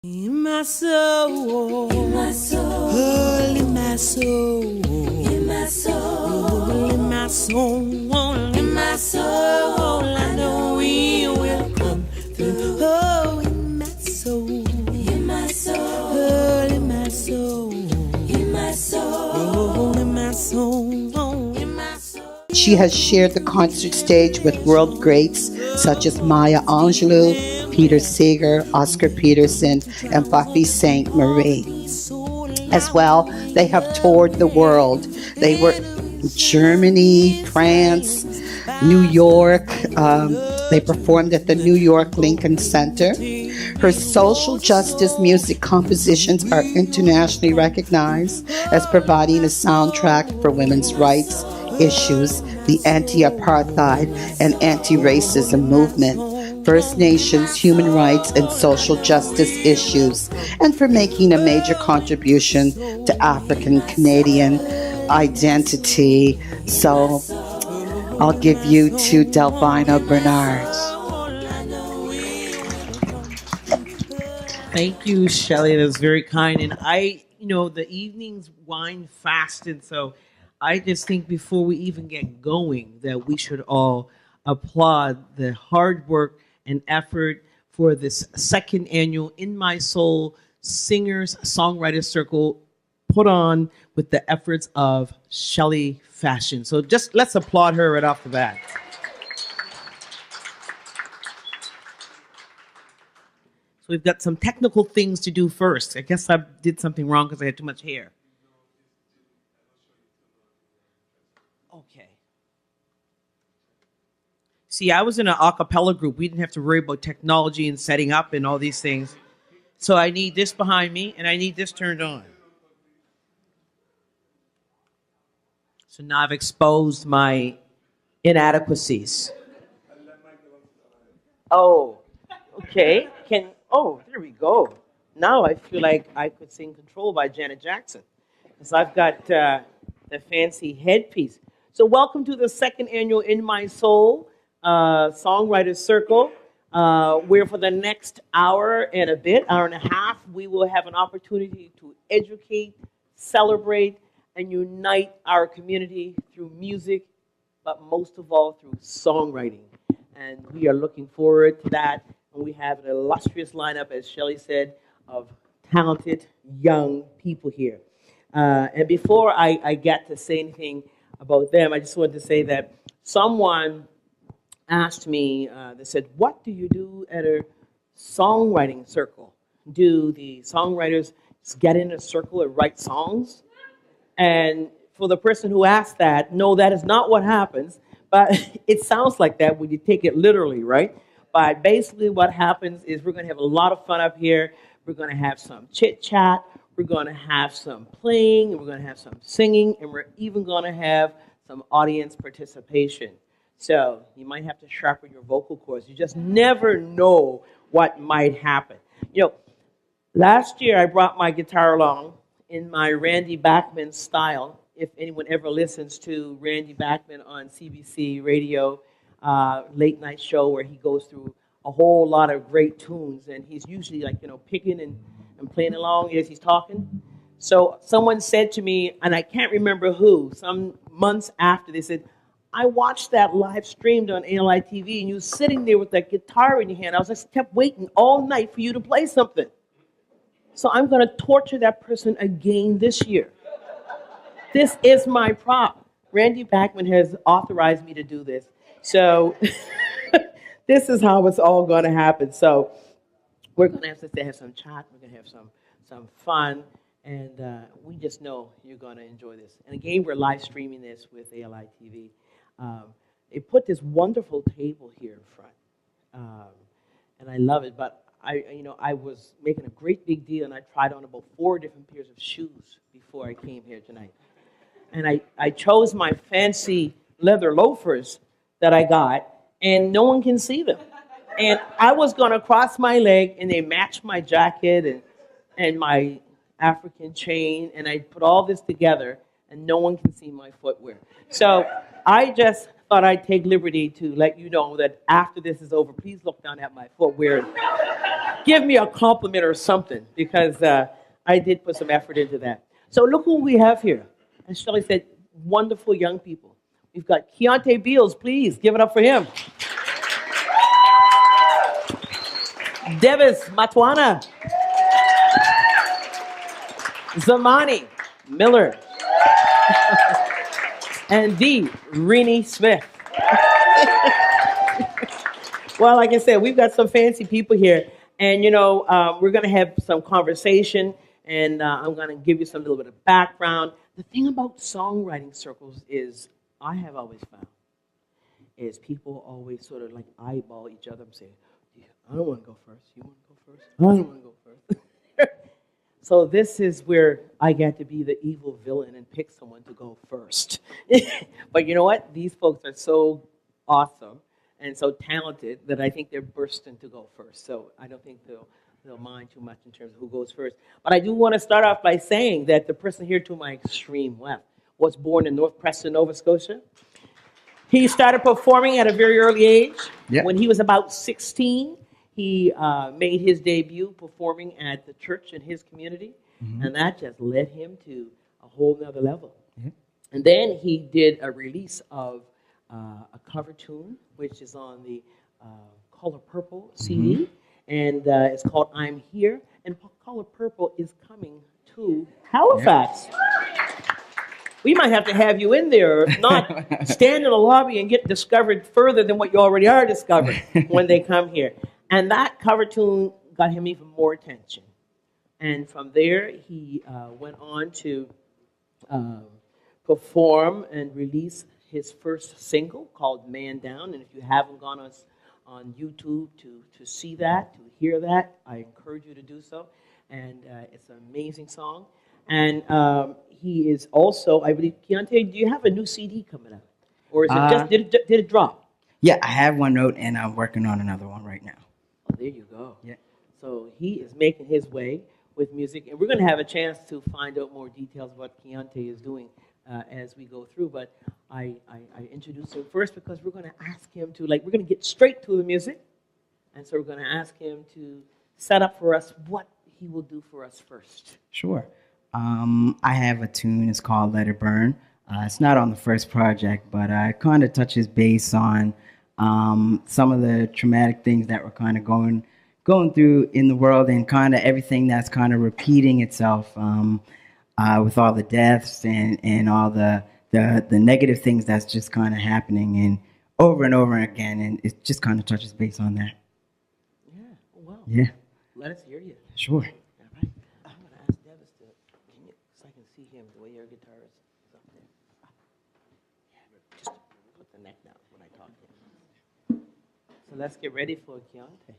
In my soul, in my soul, in my soul, in my soul, in my soul, in my soul, I know we will come through. Oh, in my soul, in my soul, in my soul, in my soul, in my soul, in my soul. She has shared the concert stage with world greats such as Maya Angelou, Peter Seeger, Oscar Peterson, and Buffy St. Marie. As well, they have toured the world. They were in Germany, France, New York. They performed at the New York Lincoln Center. Her social justice music compositions are internationally recognized as providing a soundtrack for women's rights issues, the anti-apartheid and anti-racism movement, First Nations human rights and social justice issues, and for making a major contribution to African Canadian identity. So I'll give you to Delvina Bernard. Thank you, Shelley. That was very kind. And the evenings wind fast, and so I just think before we even get going that we should all applaud the hard work and effort for this second annual In My Soul Singers Songwriters Circle put on with the efforts of Shelley Fashion. So just let's applaud her right off the bat. So we've got some technical things to do first. I guess I did something wrong because I had too much hair. Okay. See, I was in an a cappella group. We didn't have to worry about technology and setting up and all these things. So I need this behind me, and I need this turned on. So now I've exposed my inadequacies. Oh, okay. There we go. Now I feel like I could sing Control by Janet Jackson, because I've got the fancy headpiece. So welcome to the second annual In My Soul Songwriters Circle, where for the next hour and a bit, hour and a half, we will have an opportunity to educate, celebrate, and unite our community through music, but most of all through songwriting. And we are looking forward to that. And we have an illustrious lineup, as Shelley said, of talented young people here. And before I get to say anything about them, I just wanted to say that someone asked me, they said, what do you do at a songwriting circle? Do the songwriters just get in a circle and write songs? And for the person who asked that, no, that is not what happens, but it sounds like that when you take it literally, right? But basically what happens is we're going to have a lot of fun up here. We're going to have some chit-chat. We're going to have some playing. And we're going to have some singing. And we're even going to have some audience participation. So you might have to sharpen your vocal cords. You just never know what might happen. Last year I brought my guitar along in my Randy Bachman style. If anyone ever listens to Randy Bachman on CBC radio, late night show where he goes through a whole lot of great tunes, and he's usually picking and playing along as he's talking. So someone said to me, and I can't remember who, some months after, they said, I watched that live streamed on ALI TV, and you were sitting there with that guitar in your hand. I was just kept waiting all night for you to play something. So I'm going to torture that person again this year. This is my prop. Randy Bachman has authorized me to do this. So this is how it's all going to happen. So we're going to have some chat. We're going to have some fun. And we just know you're going to enjoy this. And again, we're live streaming this with ALI TV. They put this wonderful table here in front. And I love it. But I was making a great big deal, and I tried on about 4 different pairs of shoes before I came here tonight. And I chose my fancy leather loafers that I got, and no one can see them. And I was going to cross my leg, and they matched my jacket and my African chain, and I put all this together, and no one can see my footwear. So I just thought I'd take liberty to let you know that after this is over, please look down at my footwear and give me a compliment or something, because I did put some effort into that. So look who we have here. As Shelley said, wonderful young people. We've got Keonte Beals. Please give it up for him. Jarvis, Matwawana. Zamani Millar. And the Reeny Smith. Well, like I said, we've got some fancy people here. And, we're going to have some conversation. And I'm going to give you some little bit of background. The thing about songwriting circles is, I have always found, is people always sort of like eyeball each other and say, I don't want to go first. You want to go first? I don't want to go first. So this is where I get to be the evil villain and pick someone to go first. But you know what? These folks are so awesome and so talented that I think they're bursting to go first. So I don't think they'll mind too much in terms of who goes first. But I do want to start off by saying that the person here to my extreme left was born in North Preston, Nova Scotia. He started performing at a very early age. Yep. When he was about 16, he made his debut performing at the church in his community, and that just led him to a whole nother level. And then he did a release of a cover tune, which is on the Color Purple CD, and it's called I'm Here, and Color Purple is coming to Halifax. We might have to have you in there, or if not, stand in the lobby and get discovered further than what you already are discovered when they come here. And that cover tune got him even more attention. And from there, he went on to perform and release his first single called Man Down. And if you haven't gone on YouTube to see that, to hear that, I encourage you to do so. And it's an amazing song. And he is also, I believe, Keonte, do you have a new CD coming out? Or is it just, did it drop? Yeah, I have one note, and I'm working on another one right now. Oh, there you go. Yeah. So he is making his way with music, and we're going to have a chance to find out more details of what Keonte is doing as we go through. But I introduced him first because we're going to ask him to, we're going to get straight to the music. And so we're going to ask him to set up for us what he will do for us first. Sure. I have a tune. It's called Let It Burn. It's not on the first project, but it kind of touches base on some of the traumatic things that we're kind of going through in the world, and kind of everything that's kind of repeating itself with all the deaths and all the negative things that's just kind of happening and over again, and it just kind of touches base on that. Yeah. Well. Yeah. Let us hear you. Sure. So let's get ready for Keonte.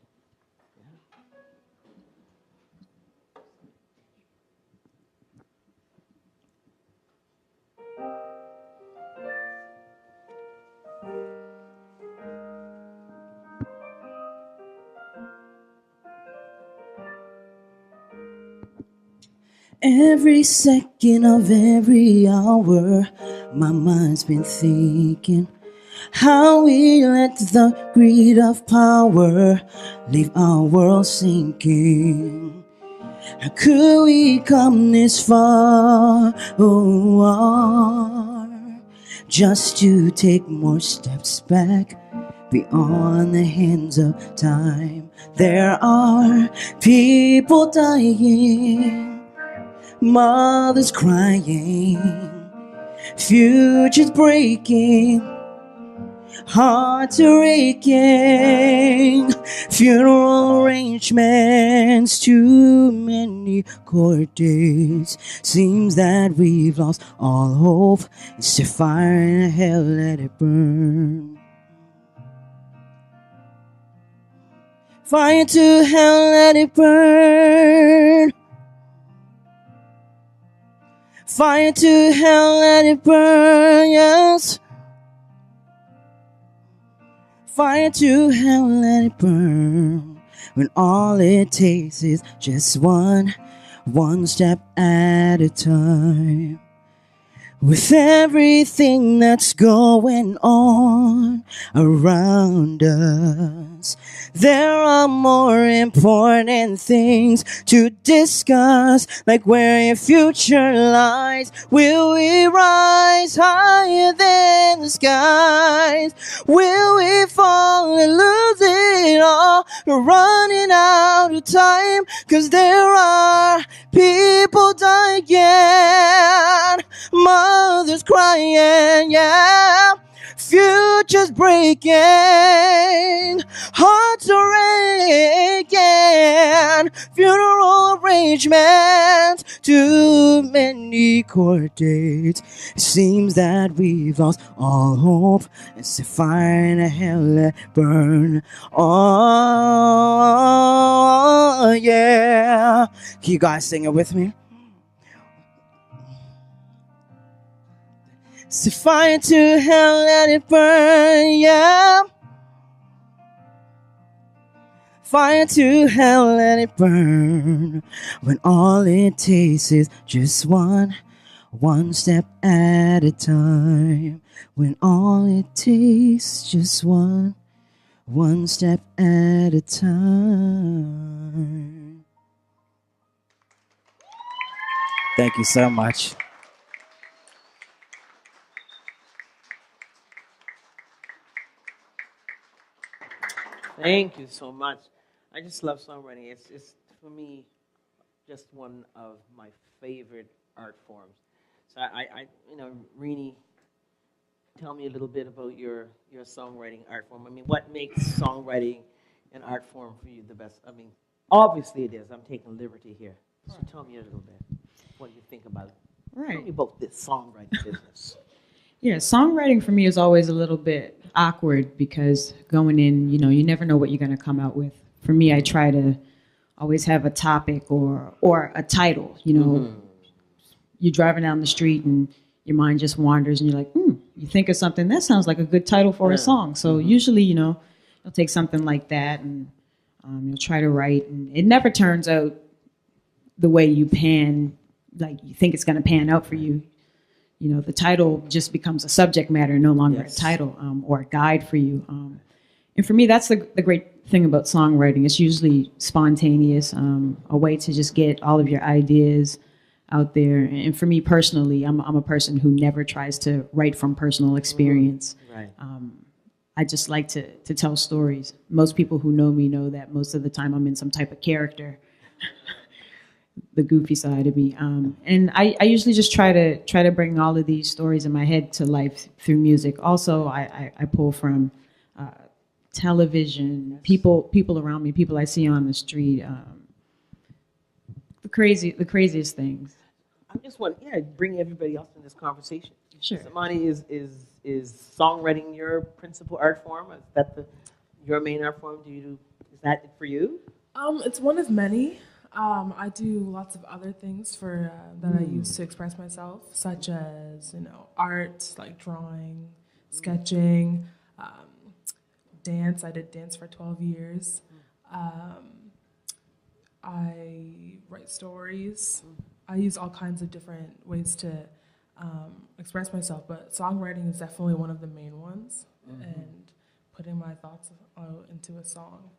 Every second of every hour, my mind's been thinking how we let the greed of power leave our world sinking. How could we come this far, just to take more steps back beyond the hands of time? There are people dying, mothers crying, futures breaking, hearts are aching, funeral arrangements, too many court dates. Seems that we've lost all hope. It's a fire in hell, let it burn. Fire to hell, let it burn. Fire to hell, let it burn, yes. Fire to hell, let it burn. When all it takes is just one step at a time. With everything that's going on around us, there are more important things to discuss, like where your future lies. Will we rise higher than the skies? Will we fall and lose it all? We're running out of time, 'cause there are people dying, mothers crying, yeah. Futures breaking, hearts are aching, funeral arrangements, too many court dates. It seems that we've lost all hope. It's a fire in hell, let it burn. Oh, yeah. Can you guys sing it with me? Set fire to hell, let it burn, yeah. Fire to hell, let it burn. When all it takes is just one step at a time. When all it takes is just one step at a time. Thank you so much. Thank you so much. I just love songwriting. It's for me just one of my favorite art forms. So Reeny, tell me a little bit about your songwriting art form. I mean, what makes songwriting an art form for you the best? I mean, obviously it is. I'm taking liberty here. So tell me a little bit. What do you think about it? Right. Tell me about this songwriting business. Yeah, songwriting for me is always a little bit awkward because going in, you never know what you're going to come out with. For me, I try to always have a topic or a title. You're driving down the street and your mind just wanders and you're like, you think of something that sounds like a good title for a song. So usually, you'll take something like that and you'll try to write, and it never turns out the way you think it's going to pan out for you. The title just becomes a subject matter, no longer a title or a guide for you. And for me, that's the great thing about songwriting. It's usually spontaneous, a way to just get all of your ideas out there. And for me personally, I'm a person who never tries to write from personal experience. Right. I just like to tell stories. Most people who know me know that most of the time I'm in some type of character. The goofy side of me, and I usually just try to bring all of these stories in my head to life through music. Also, I pull from television, people around me, people I see on the street, the craziest things. I just want bring everybody else in this conversation. Sure. Zamani, is songwriting your principal art form? Is that your main art form? Is that it for you? It's one of many. I do lots of other things that I use to express myself, such as art, like drawing, sketching, dance. I did dance for 12 years. I write stories. I use all kinds of different ways to express myself, but songwriting is definitely one of the main ones, and putting my thoughts into a song.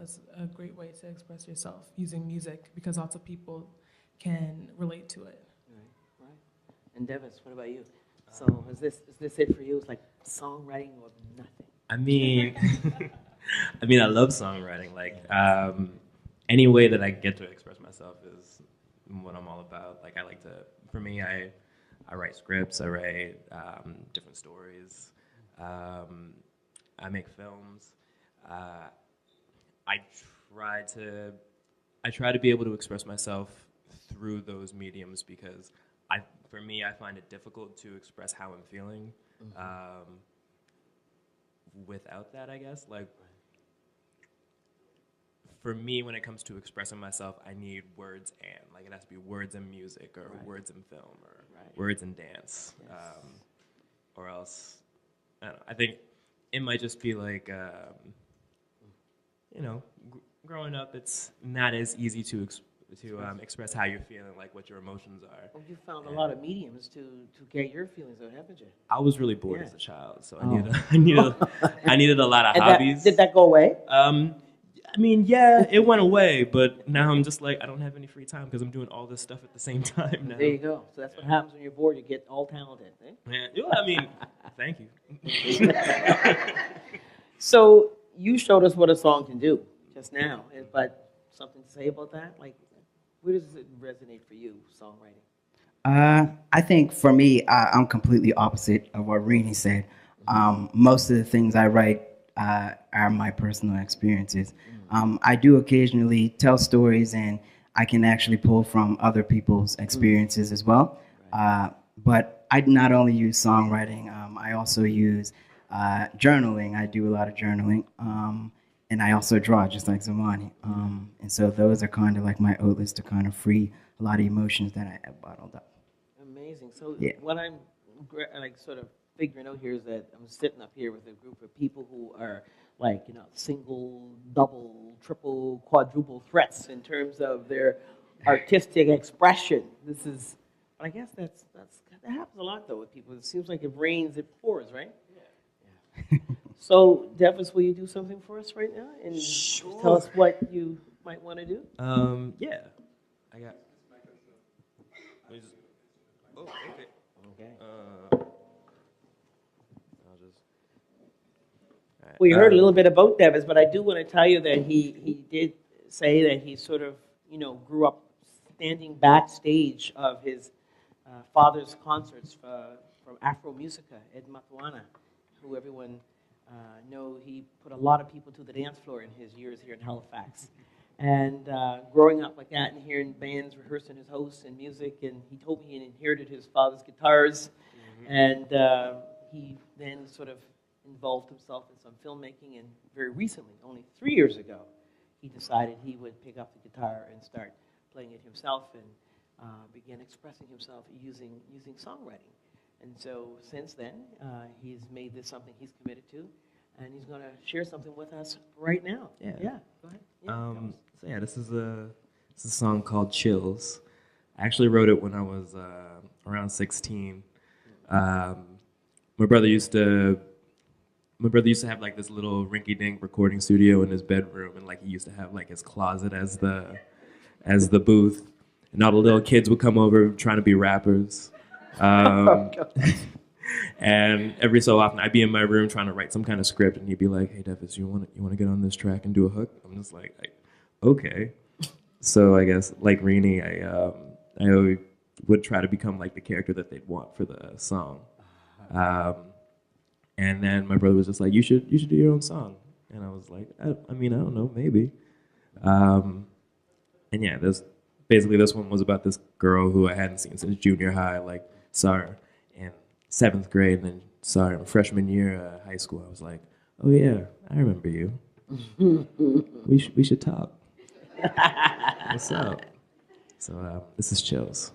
It's a great way to express yourself using music, because lots of people can relate to it. Right. And Devis, what about you? So is this it for you? It's like songwriting or nothing? I mean, I love songwriting. Like, any way that I get to express myself is what I'm all about. Like, for me, I write scripts, I write different stories, I make films. I try to be able to express myself through those mediums, because for me, I find it difficult to express how I'm feeling without that, I guess. Like, for me, when it comes to expressing myself, I need words, and like it has to be words and music, or words and film, or words and dance, or else I don't know. I think it might just be like growing up, it's not as easy to express how you're feeling, like what your emotions are. Well, you found a lot of mediums to get your feelings out, haven't you? I was really bored as a child, so Oh. I needed a lot of And hobbies. did that go away? I mean, yeah, it went away, but now I'm just like, I don't have any free time because I'm doing all this stuff at the same time now. There you go. So that's what happens when you're bored. You get all talented. Eh? Yeah, I mean, thank you. So you showed us what a song can do just now, but something to say about that? Like, where does it resonate for you, songwriting? I think for me, I'm completely opposite of what Reeny said. Most of the things I write are my personal experiences. I do occasionally tell stories, and I can actually pull from other people's experiences as well. But I not only use songwriting, I also use journaling. I do a lot of journaling. And I also draw, just like Zamani. And so those are kind of like my outlets to kind of free a lot of emotions that I have bottled up. Amazing. So Yeah. what I'm like sort of figuring out here is that I'm sitting up here with a group of people who are like, single, double, triple, quadruple threats in terms of their artistic expression. But I guess that happens a lot though with people. It seems like it rains, it pours, right? Yeah. So, Jarvis, will you do something for us right now and tell us what you might want to do? Yeah, I got. Oh, okay. Okay. I'll just. All right. We heard a little bit about Jarvis, but I do want to tell you that he did say that he sort of, grew up standing backstage of his father's concerts from Afro Musica at Matwawana, who everyone know he put a lot of people to the dance floor in his years here in Halifax. And growing up like that and hearing bands rehearsing his house and music, and he told me he inherited his father's guitars, and he then sort of involved himself in some filmmaking, and very recently, only 3 years ago, he decided he would pick up the guitar and start playing it himself and began expressing himself using songwriting. And so since then, he's made this something he's committed to, and he's going to share something with us right now. Yeah. Go ahead. Yeah, So yeah, this is a song called Chills. I actually wrote it when I was around 16. My brother used to have like this little rinky-dink recording studio in his bedroom, and like he used to have like his closet as the booth, and all the little kids would come over trying to be rappers. And every so often I'd be in my room trying to write some kind of script, and he'd be like, "Hey, Davis, you want to get on this track and do a hook?" I'm just like okay. So I guess like Reeny, I always would try to become like the character that they'd want for the song. And then my brother was just like, "You should do your own song," and I was like, I mean, I don't know, maybe. And yeah, this one was about this girl who I hadn't seen since junior high, like saw her in 7th grade, and then saw her in freshman year of high school. I was like, "Oh yeah, I remember you. we should talk." What's up? So this is Chills.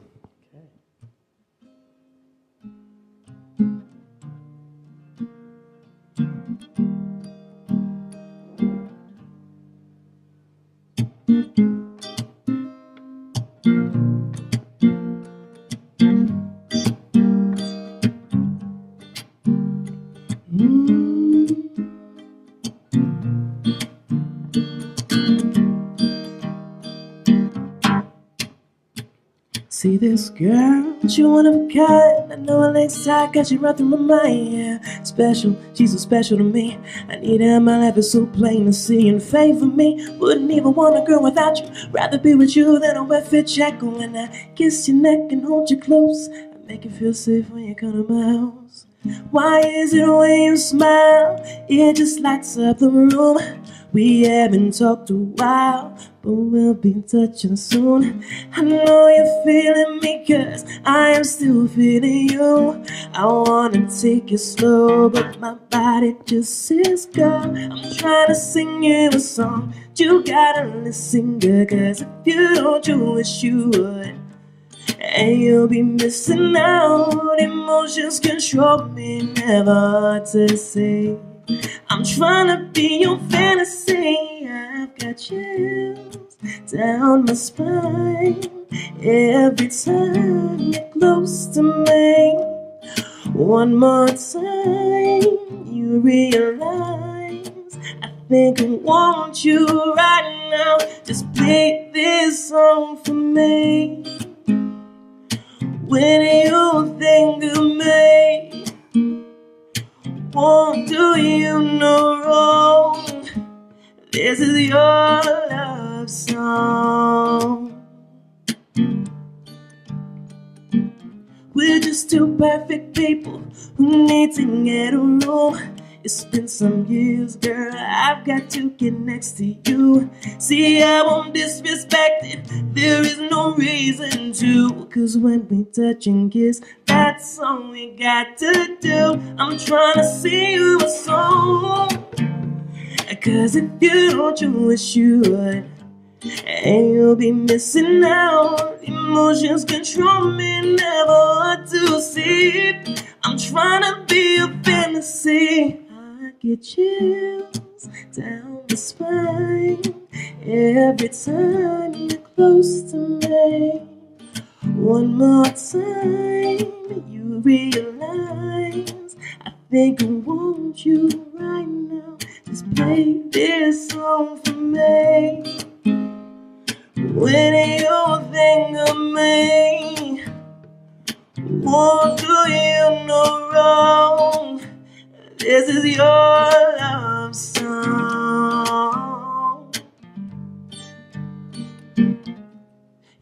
See this girl, she one of a kind. I know her legs tight, got you right through my mind. Yeah, special, she's so special to me. I need her in my life, it's so plain to see. And favor me, wouldn't even want a girl without you. Rather be with you than a wet fit check. When I kiss your neck and hold you close, I make you feel safe when you come to my house. Why is it when you smile, it just lights up the room? We haven't talked a while, but we'll be touching soon. I know you're feeling me, cause I am still feeling you. I wanna take it slow, but my body just says go. I'm trying to sing you a song, you gotta listen good, cause if you don't, you wish you would. And you'll be missing out. Emotions control me, never hard to say. I'm trying to be your fantasy. I've got chills down my spine. Every time you're close to me, one more time you realize I think I want you right now. Just play this song for me. When you think of me, won't do you no wrong. This is your love song. We're just two perfect people who need to get along. It's been some years, girl, I've got to get next to you. See, I won't disrespect it, there is no reason to. Cause when we touch and kiss, that's all we got to do. I'm trying to sing you a song, cause if you don't, you wish you would. And you'll be missing out. Emotions control me, never to sleep. I'm trying to be a fantasy. I get chills down the spine every time you're close to me. One more time you realize I think I want you right now. Just play this song for me. When you think of me, won't do you no wrong. This is your love song.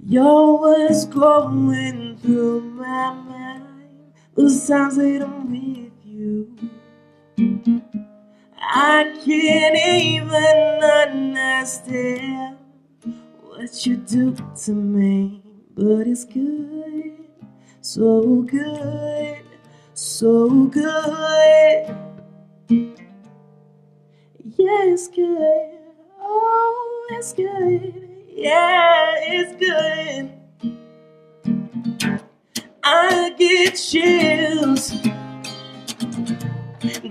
You're what's going through my mind those times that I'm with you. I can't even understand what you do to me, but it's good, so good, so good. Yeah, it's good, oh, it's good, yeah, it's good. I get chills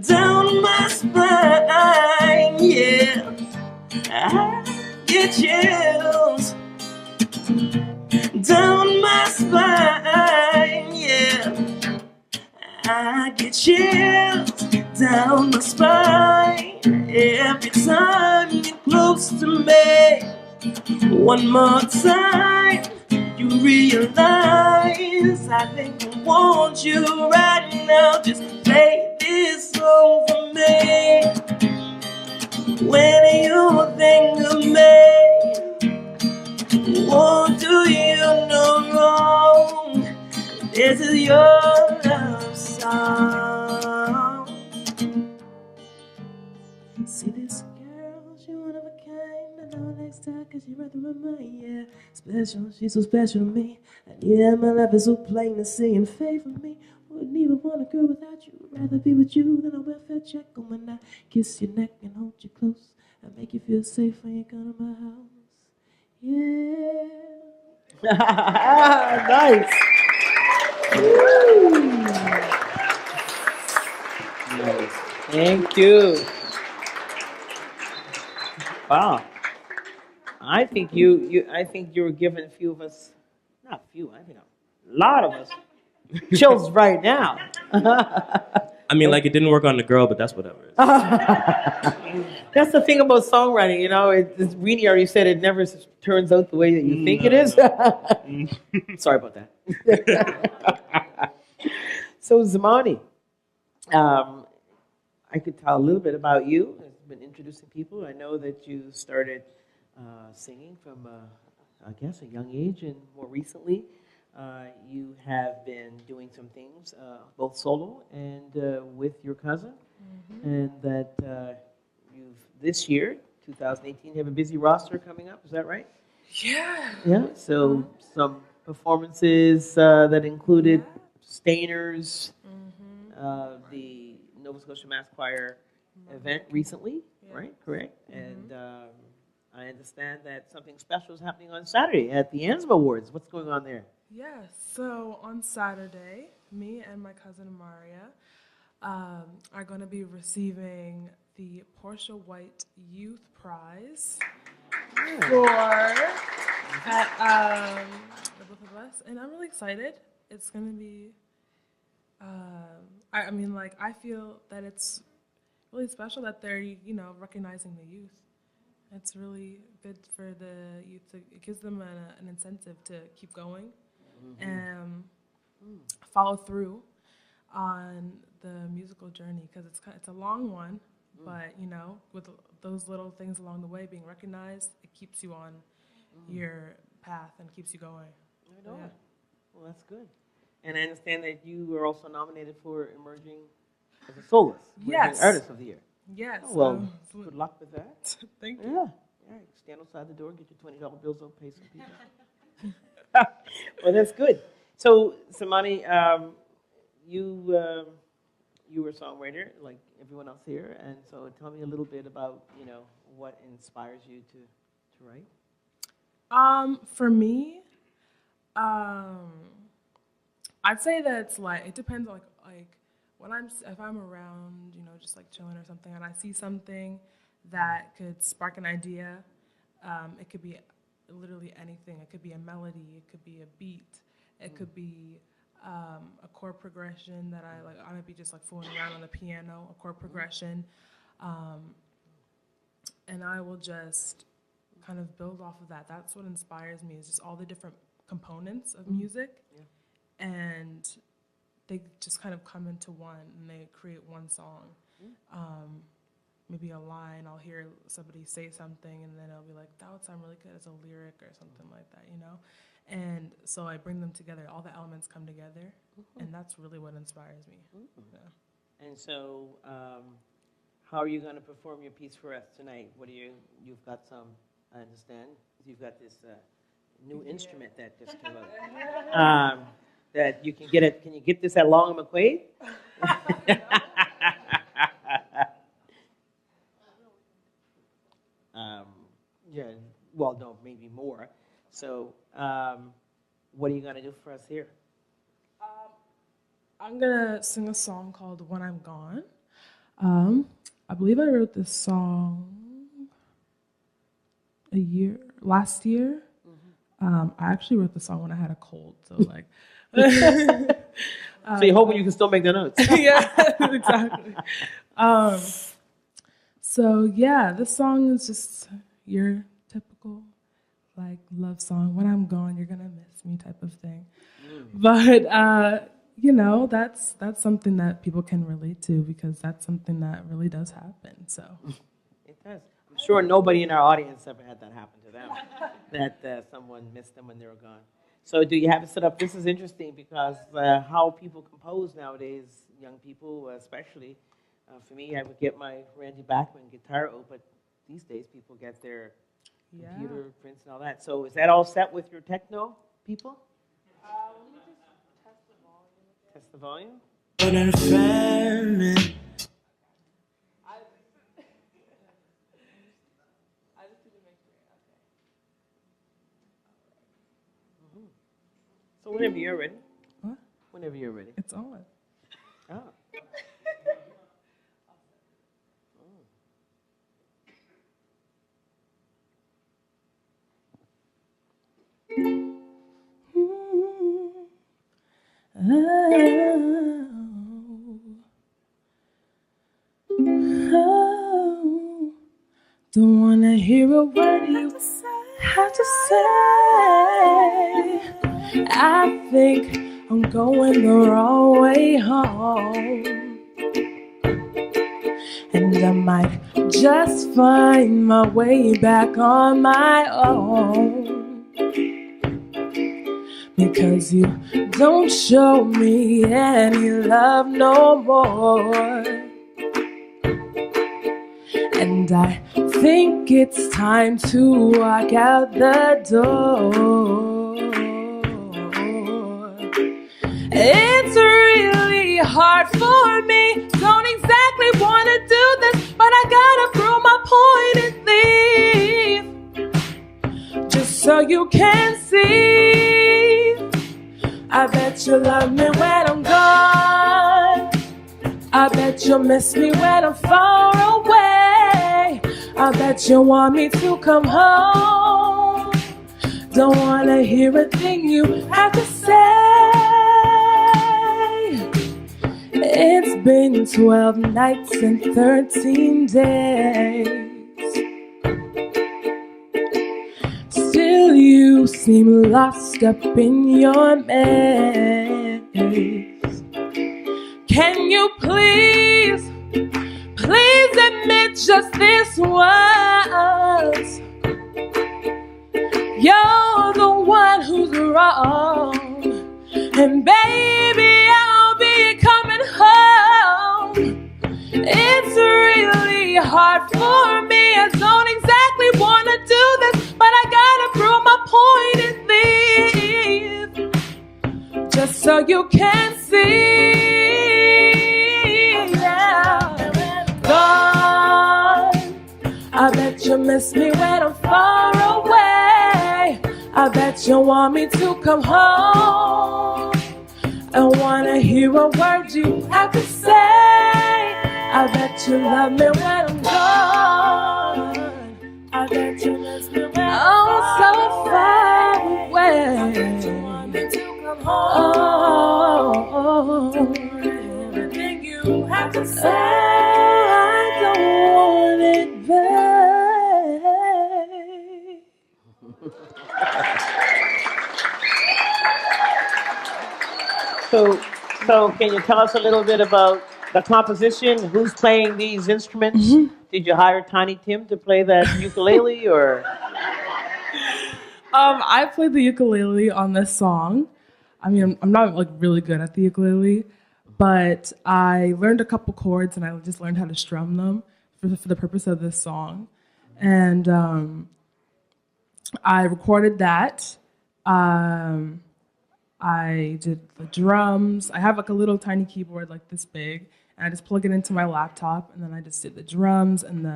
down my spine, yeah. I get chills down my spine, yeah. I get chills down my spine every time you're close to me. One more time you realize I think I want you right now. Just play this song for me. When you think of me, won't do you no wrong. This is your love song. See this girl, she one of a kind. I know next time cause she right through my mind, yeah. Special, she's so special to me. And yeah, my love is so plain to see and favor me. Wouldn't even want a girl without you. Rather be with you than a welfare check on my neck. Kiss your neck and hold you close. And make you feel safe when you come to my house. Yeah. Nice. Nice. Thank you. Wow. I think you were giving a few of us, not a few, I think a lot of us, chills right now. I mean, like, it didn't work on the girl, but that's whatever. That's the thing about songwriting, you know. Reeny already said it never turns out the way that you think it is. Sorry about that. So, Zamani, I could tell a little bit about you. I've been introducing people. I know that you started singing from, I guess, a young age, and more recently, you have been doing some things, both solo and with your cousin, and that you've this year, 2018, have a busy roster coming up. Is that right? Yeah. Yeah. So some performances that included Stainers, the Nova Scotia Mass Choir event recently, right? Correct. And I understand that something special is happening on Saturday at the ANSM Awards. What's going on there? Yes, so on Saturday, me and my cousin Maria are going to be receiving the Porsche White Youth Prize. at the both of us, and I'm really excited. It's gonna be. I mean, like, I feel that it's really special that they're, recognizing the youth. It's really good for the youth. It gives them an incentive to keep going and follow through on the musical journey, because it's a long one, but with those little things along the way being recognized, it keeps you on your path and keeps you going. I know. Yeah. Well, that's good. And I understand that you were also nominated for Emerging as a Soloist. Yes. Artist of the Year. Yes. Oh, well, good luck with that. Thank you. Yeah. All right. Stand outside the door, get your $20 bills out, pay some people. Well, that's good. So, Zamani, you were a songwriter like everyone else here, and so tell me a little bit about what inspires you to write. For me, I'd say that it's like, it depends on like when if I'm around, just like chilling or something, and I see something that could spark an idea. It could be literally anything. It could be a melody. It could be a beat. It could be a chord progression that I like. I might be just like fooling around on the piano, a chord progression, and I will just kind of build off of that. That's what inspires me, is just all the different components of music. Yeah. And they just kind of come into one, and they create one song. Maybe a line, I'll hear somebody say something, and then I'll be like, that would sound really good as a lyric or something like that, And so I bring them together. All the elements come together, and that's really what inspires me. Yeah. And so, how are you going to perform your piece for us tonight? You've got some, I understand, you've got this new instrument that just came out. That you can get it. Can you get this at Long and McQuaid? Yeah. Well, no, maybe more. So, what are you gonna do for us here? I'm gonna sing a song called "When I'm Gone." I believe I wrote this song last year. I actually wrote the song when I had a cold, so like. So you're hoping you can still make the notes? Yeah, exactly. So yeah, this song is just your typical like love song. When I'm gone, you're gonna miss me type of thing. But that's something that people can relate to, because that's something that really does happen. So it does. I'm sure nobody in our audience ever had that happen to them. That someone missed them when they were gone. So do you have it set up? This is interesting because how people compose nowadays, young people especially. For me, I would get my Randy Bachman guitar out, but these days people get their computer prints and all that. So is that all set with your techno people? Let me just test the volume. Test the volume? So whenever you're ready. What? Whenever you're ready. It's on. Oh. Don't wanna hear a word you have to say. I think I'm going the wrong way home, and I might just find my way back on my own, because you don't show me any love no more. And I think it's time to walk out the door. It's really hard for me. Don't exactly want to do this, but I gotta prove my point and leave, just so you can see. I bet you love me when I'm gone. I bet you'll miss me when I'm far away. I bet you want me to come home. Don't wanna hear a thing you have to say. It's been 12 nights and 13 days. Still you seem lost up in your maze. Can you please admit just this once? You're the one who's wrong. And baby, I'll be coming home. It's really hard for me. I don't exactly want to do this, but I gotta prove my point and leave. Just so you can see. Yeah. God, I bet you miss me when I'm far away. I bet you want me to come home. I wanna hear a word you have to say. I bet you love me when I'm gone. I bet you miss me when I'm so far away. I bet you want me to come home. Everything you have to say, I don't want it back. So can you tell us a little bit about the composition? Who's playing these instruments? Mm-hmm. Did you hire Tiny Tim to play that ukulele, or? I played the ukulele on this song. I mean, I'm not like really good at the ukulele, but I learned a couple chords and I just learned how to strum them for the purpose of this song. And I recorded that. I did the drums. I have like a little tiny keyboard like this big, and I just plug it into my laptop, and then I just did the drums and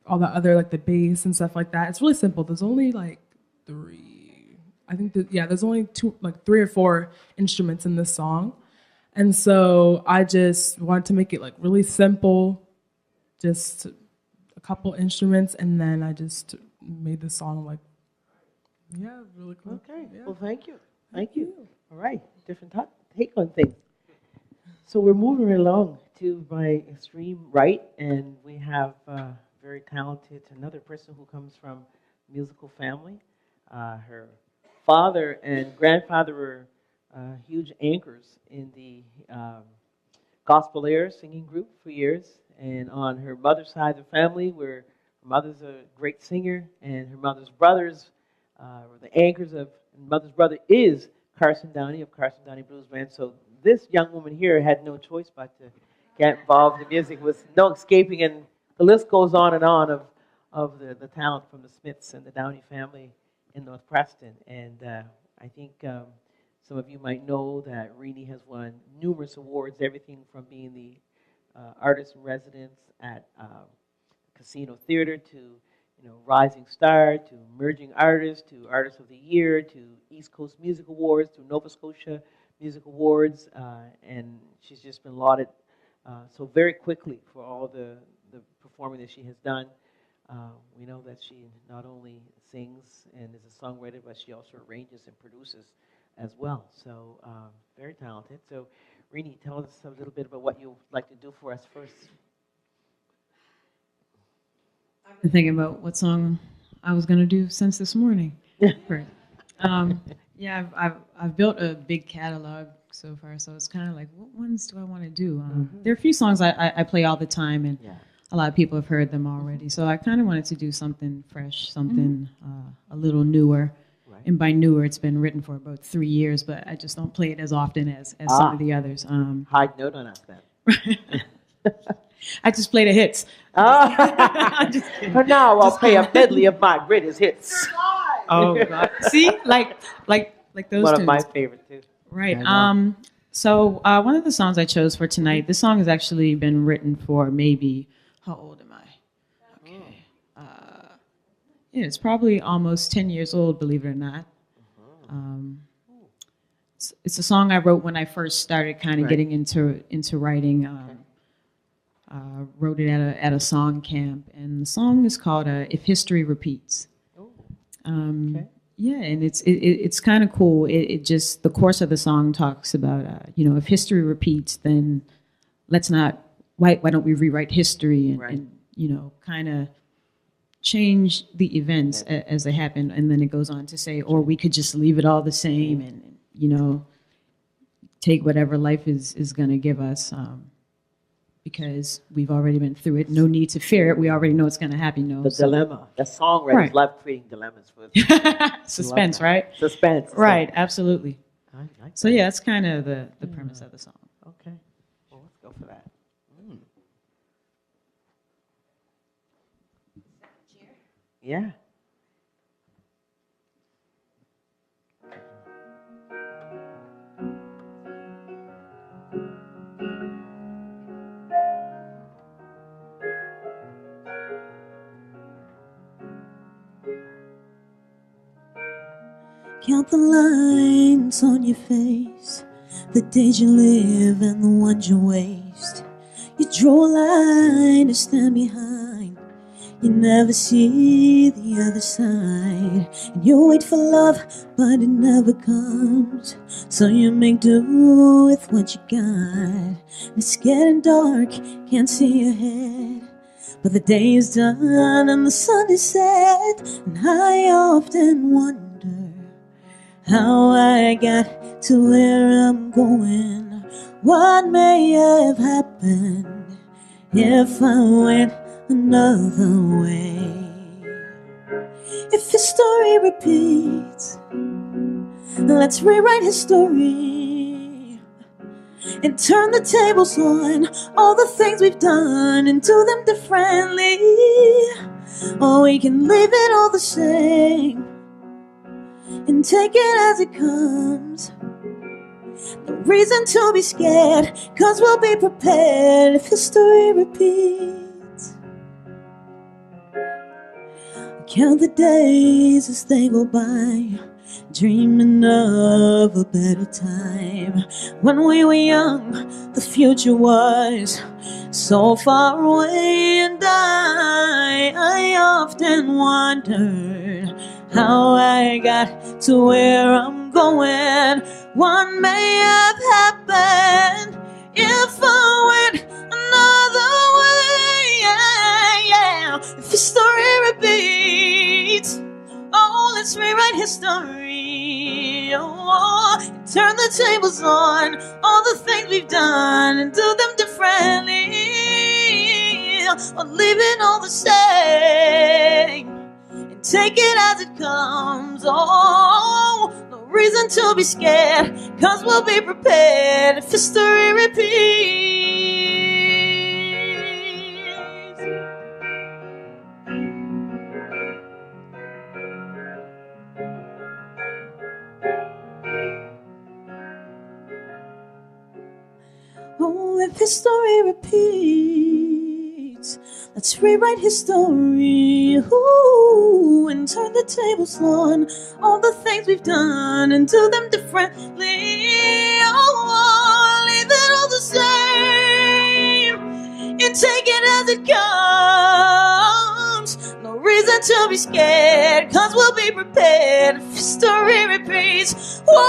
all the other like the bass and stuff like that. It's really simple. There's only like there's only three or four instruments in this song. And so I just wanted to make it like really simple, just a couple instruments, and then I just made the song like, really cool. Okay, Yeah. well, thank you. Thank you. All right, different take on things. So we're moving along to my extreme right, and we have very talented another person who comes from a musical family. Her father and grandfather were huge anchors in the gospel air singing group for years. And on her mother's side of the family, where her mother's a great singer, and her mother's brothers were the anchors of. And mother's brother is Carson Downey of Carson Downey Blues Band. So this young woman here had no choice but to get involved in music with no escaping, and the list goes on and on of the talent from the Smiths and the Downey family in North Preston. And I think some of you might know that Reeny has won numerous awards, everything from being the artist in residence at Casino Theater to Rising Star, to Emerging Artist, to Artist of the Year, to East Coast Music Awards, to Nova Scotia Music Awards, and she's just been lauded so very quickly for all the performing that she has done. We know that she not only sings and is a songwriter, but she also arranges and produces as well. So very talented. So Reeny, tell us a little bit about what you'd like to do for us first. I've been thinking about what song I was going to do since this morning. I've built a big catalog so far, so it's kind of like, what ones do I want to do? There are a few songs I play all the time, and a lot of people have heard them already. So I kind of wanted to do something fresh, something a little newer. Right. And by newer, it's been written for about 3 years, but I just don't play it as often as some of the others. High note on us then. I just play the hits. I'm just kidding. For now, I'll play a medley of my greatest hits. Oh, God. See? Like those One tunes. of my favorite, too. Right. So one of the songs I chose for tonight, this song has actually been written for maybe, how old am I? Okay. It's probably almost 10 years old, believe it or not. It's a song I wrote when I first started kind of getting into writing. Wrote it at a song camp, and the song is called "If History Repeats." Okay. Yeah, and it's kind of cool. It just, the course of the song talks about if history repeats, then let's not, why don't we rewrite history and kind of change the events as they happen. And then it goes on to say, or we could just leave it all the same and take whatever life is going to give us, because we've already been through it. No need to fear it. We already know it's going to happen. The dilemma. The songwriters Right. love creating dilemmas for Suspense, right? Suspense. Right, absolutely. I like So that. yeah, that's kind of the premise of the song. Okay. Well, let's go for that. Yeah. Count the lines on your face, the days you live and the ones you waste. You draw a line to stand behind, you never see the other side. And you wait for love, but it never comes, so you make do with what you got. And it's getting dark, can't see ahead, but the day is done and the sun is set. And I often wonder how I got to where I'm going. What may have happened if I went another way? If history repeats, let's rewrite history and turn the tables on all the things we've done and do them differently. Or we can leave it all the same and take it as it comes. No reason to be scared, 'cause we'll be prepared if history repeats. Count the days as they go by, dreaming of a better time. When we were young, the future was so far away, and I often wondered how I got to where I'm going. What may have happened if I went another way? Yeah. If history repeats, oh, let's rewrite history. Oh, turn the tables on all the things we've done and do them differently, or leave it all the same. Take it as it comes. Oh, no reason to be scared, 'cause we'll be prepared if history repeats. Oh, if history repeats, let's rewrite history. Ooh, and turn the tables on all the things we've done and do them differently. Oh, leave it all the same and take it as it comes. No reason to be scared, 'cause we'll be prepared if history repeats. Whoa,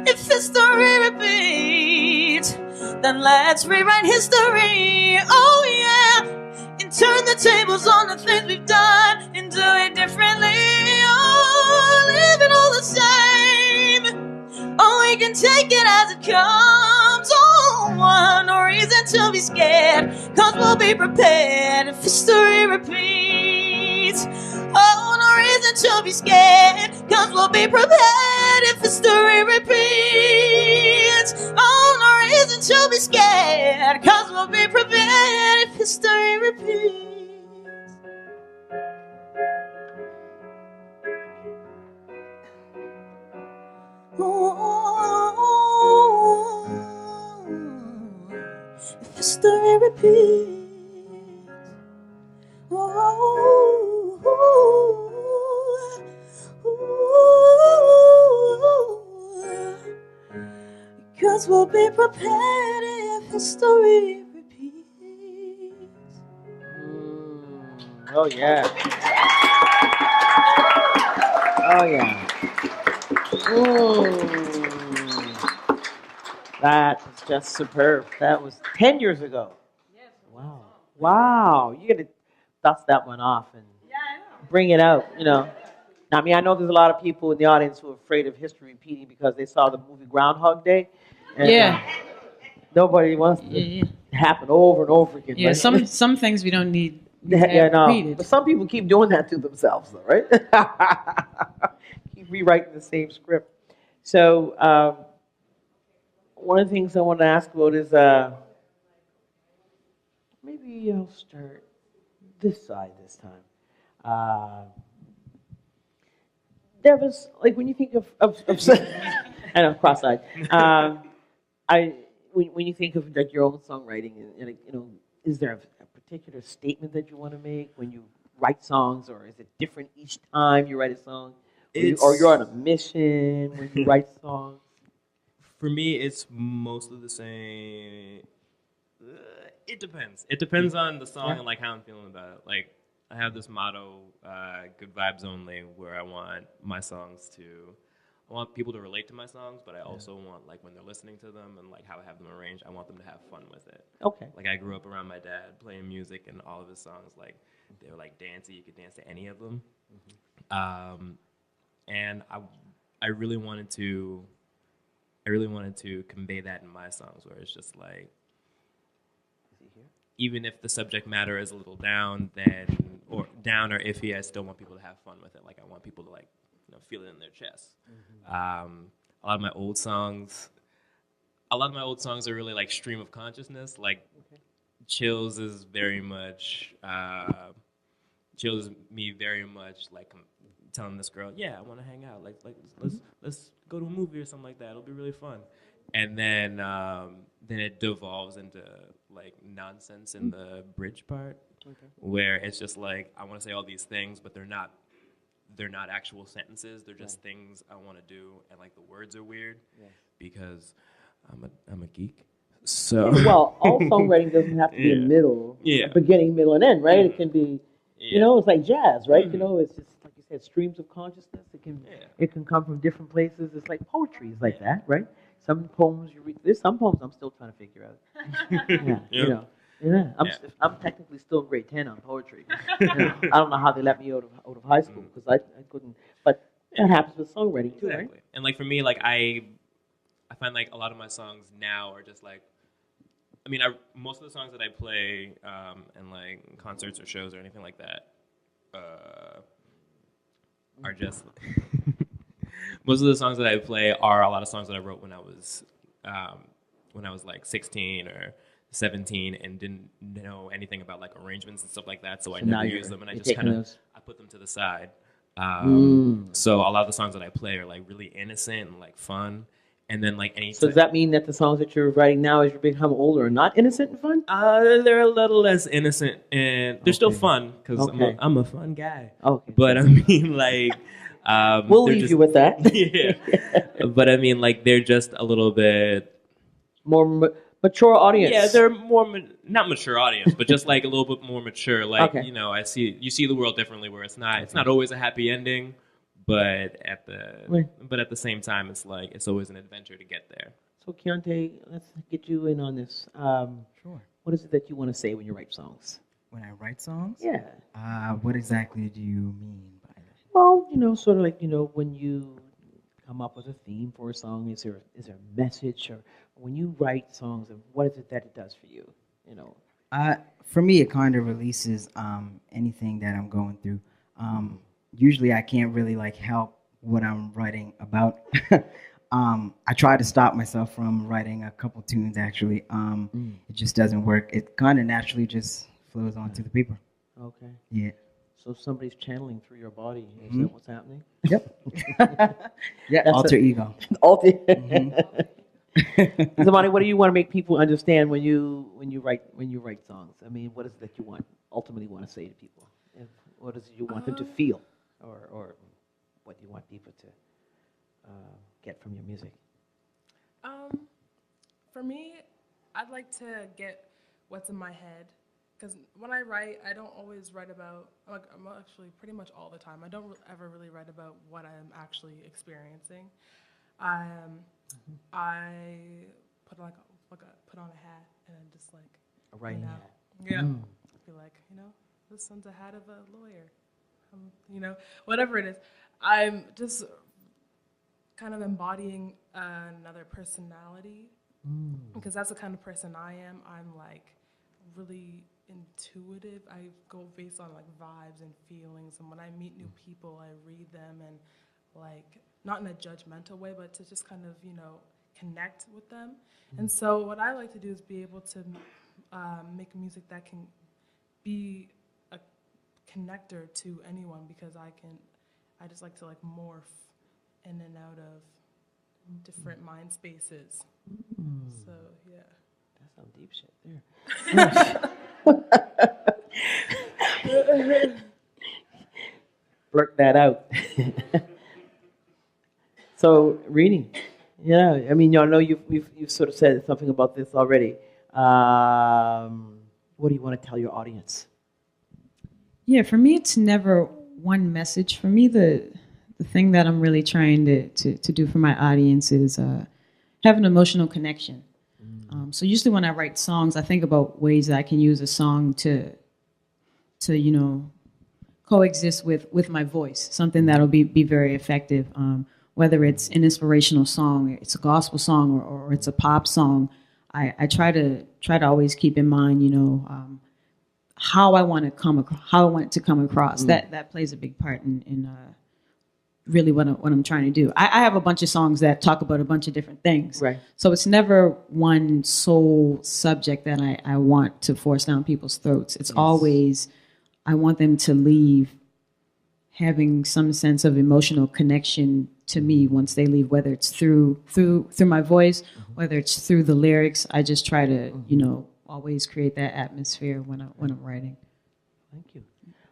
if history repeats, then let's rewrite history. Oh yeah, and turn the tables on the things we've done and do it differently. Oh, leave it all the same. Oh, we can take it as it comes. Oh, no reason to be scared, 'cause we'll be prepared if history repeats. Oh, no reason to be scared, 'cause we'll be prepared if history repeats. Oh, no reason to be scared, 'cause we'll be prepared if history repeats. Oh, if history repeats. Because we'll be prepared if the story repeats. Oh yeah. Oh yeah. That is just superb. That was 10 years ago. Wow. Wow. You got to dust that one off and bring it out, you know. Now, I mean, I know there's a lot of people in the audience who are afraid of history repeating because they saw the movie Groundhog Day. And, Yeah. Nobody wants to happen over and over again. Yeah, right? some things we don't need to Yeah, have no. repeated. But some people keep doing that to themselves, though, right? Keep rewriting the same script. So, one of the things I want to ask about is maybe I'll start this side this time. There was, like, when you think of I know, cross-eyed. When you think of like your own songwriting, and you know, is there a particular statement that you want to make when you write songs, or is it different each time you write a song, or you're on a mission when you write songs? For me, it's mostly the same. It depends. It depends on the song and like how I'm feeling about it. Like I have this motto, "Good vibes only," where I want my songs to. I want people to relate to my songs, but I also want, like, when they're listening to them and, like, how I have them arranged, I want them to have fun with it. Okay. Like, I grew up around my dad playing music, and all of his songs, like, they were, like, dancey. You could dance to any of them. And I really wanted to convey that in my songs, where it's just, like, even if the subject matter is a little down, or iffy, I still want people to have fun with it. Like, I want people to, like, feel it in their chest. A lot of my old songs are really like stream of consciousness. Like Chills is very much me very much like telling this girl, yeah, I want to hang out. Like let's go to a movie or something like that. It'll be really fun. And then it devolves into like nonsense in the bridge part, where it's just like I want to say all these things, but they're not actual sentences. They're just things I want to do, and like the words are weird because I'm a geek. So well, all songwriting doesn't have to be a middle, a beginning, middle, and end, right? It can be, you know, it's like jazz, right? You know, it's just like you said, streams of consciousness. It can come from different places. It's like poetry is like that, right? Some poems you read. There's some poems I'm still trying to figure out. You know. Yeah, I'm technically still in grade 10 on poetry. You know, I don't know how they let me out of high school because I couldn't. But that happens with songwriting too, right? And like for me, like I find like a lot of my songs now are just like, I mean, most of the songs that I play in like concerts or shows or anything like that are just most of the songs that I play are a lot of songs that I wrote when I was like 16 or 17 and didn't know anything about like arrangements and stuff like that, so I never used them, and I just kind of I put them to the side. So a lot of the songs that I play are like really innocent and like fun, and then like any. So does that mean that the songs that you're writing now, as you become older, are not innocent and fun? They're a little less innocent, and they're still fun because I'm a fun guy. Okay, but I mean like. We'll leave you with that. But I mean like they're just a little bit more. Mature audience. Yeah, they're more not mature audience, but just like a little bit more mature. Like you know, you see the world differently, where it's not always a happy ending, but at the same time, it's like it's always an adventure to get there. So Keonte, let's get you in on this. Sure. What is it that you want to say when you write songs? When I write songs? Yeah. What exactly do you mean by that? Well, you know, sort of like, you know, when you come up with a theme for a song, is there a message, or when you write songs, and what is it that it does for you? You know. For me, it kind of releases anything that I'm going through. Usually, I can't really like help what I'm writing about. I try to stop myself from writing a couple tunes. Actually, it just doesn't work. It kind of naturally just flows onto the paper. Okay. Yeah. So somebody's channeling through your body. Is that what's happening? Yep. Yeah. Alter ego. Zamani, what do you want to make people understand when you write songs? I mean, what is it that you ultimately want to say to people? And what is it you want them to feel, or what do you want people to get from your music? For me, I'd like to get what's in my head. Because when I write, I don't always write about, like, I'm actually pretty much all the time, I don't ever really write about what I'm actually experiencing. I put put on a hat and just like, A writing hat. yeah, be like, this one's a hat of a lawyer, whatever it is. I'm just kind of embodying another personality because that's the kind of person I am. I'm like really intuitive. I go based on like vibes and feelings, and when I meet new people, I read them and like not in a judgmental way, but to just kind of connect with them. And so what I like to do is be able to make music that can be a connector to anyone, because I just like to like morph in and out of different mind spaces. So yeah. That's some deep shit there. Blurt that out. So, Reeny, yeah, I mean, I know you've sort of said something about this already. What do you want to tell your audience? Yeah, for me, it's never one message. For me, the thing that I'm really trying to do for my audience is have an emotional connection. So usually when I write songs, I think about ways that I can use a song to coexist with my voice, something that'll be very effective. Whether it's an inspirational song, it's a gospel song, or it's a pop song, I try to always keep in mind, how I want to come across. That plays a big part in really what I'm trying to do. I have a bunch of songs that talk about a bunch of different things. Right. So it's never one sole subject that I want to force down people's throats. It's always, I want them to leave having some sense of emotional connection to me once they leave, whether it's through my voice, whether it's through the lyrics. I just try to, always create that atmosphere when I'm writing. Thank you.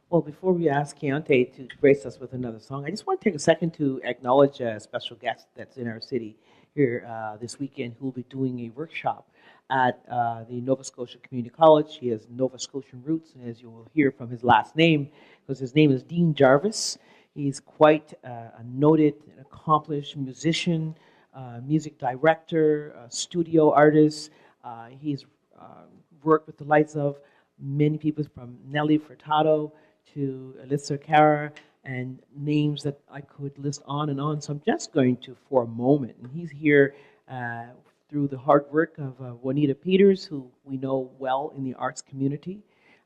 Well, before we ask Keonte to grace us with another song, I just want to take a second to acknowledge a special guest that's in our city here this weekend, who will be doing a workshop at the Nova Scotia Community College. He has Nova Scotian roots, and as you will hear from his last name, because his name is Dean Jarvis. He's quite a noted and accomplished musician, music director, studio artist. He's worked with the likes of many people, from Nelly Furtado to Alyssa Cara, and names that I could list on and on. So I'm just going to for a moment. And he's here through the hard work of Juanita Peters, who we know well in the arts community.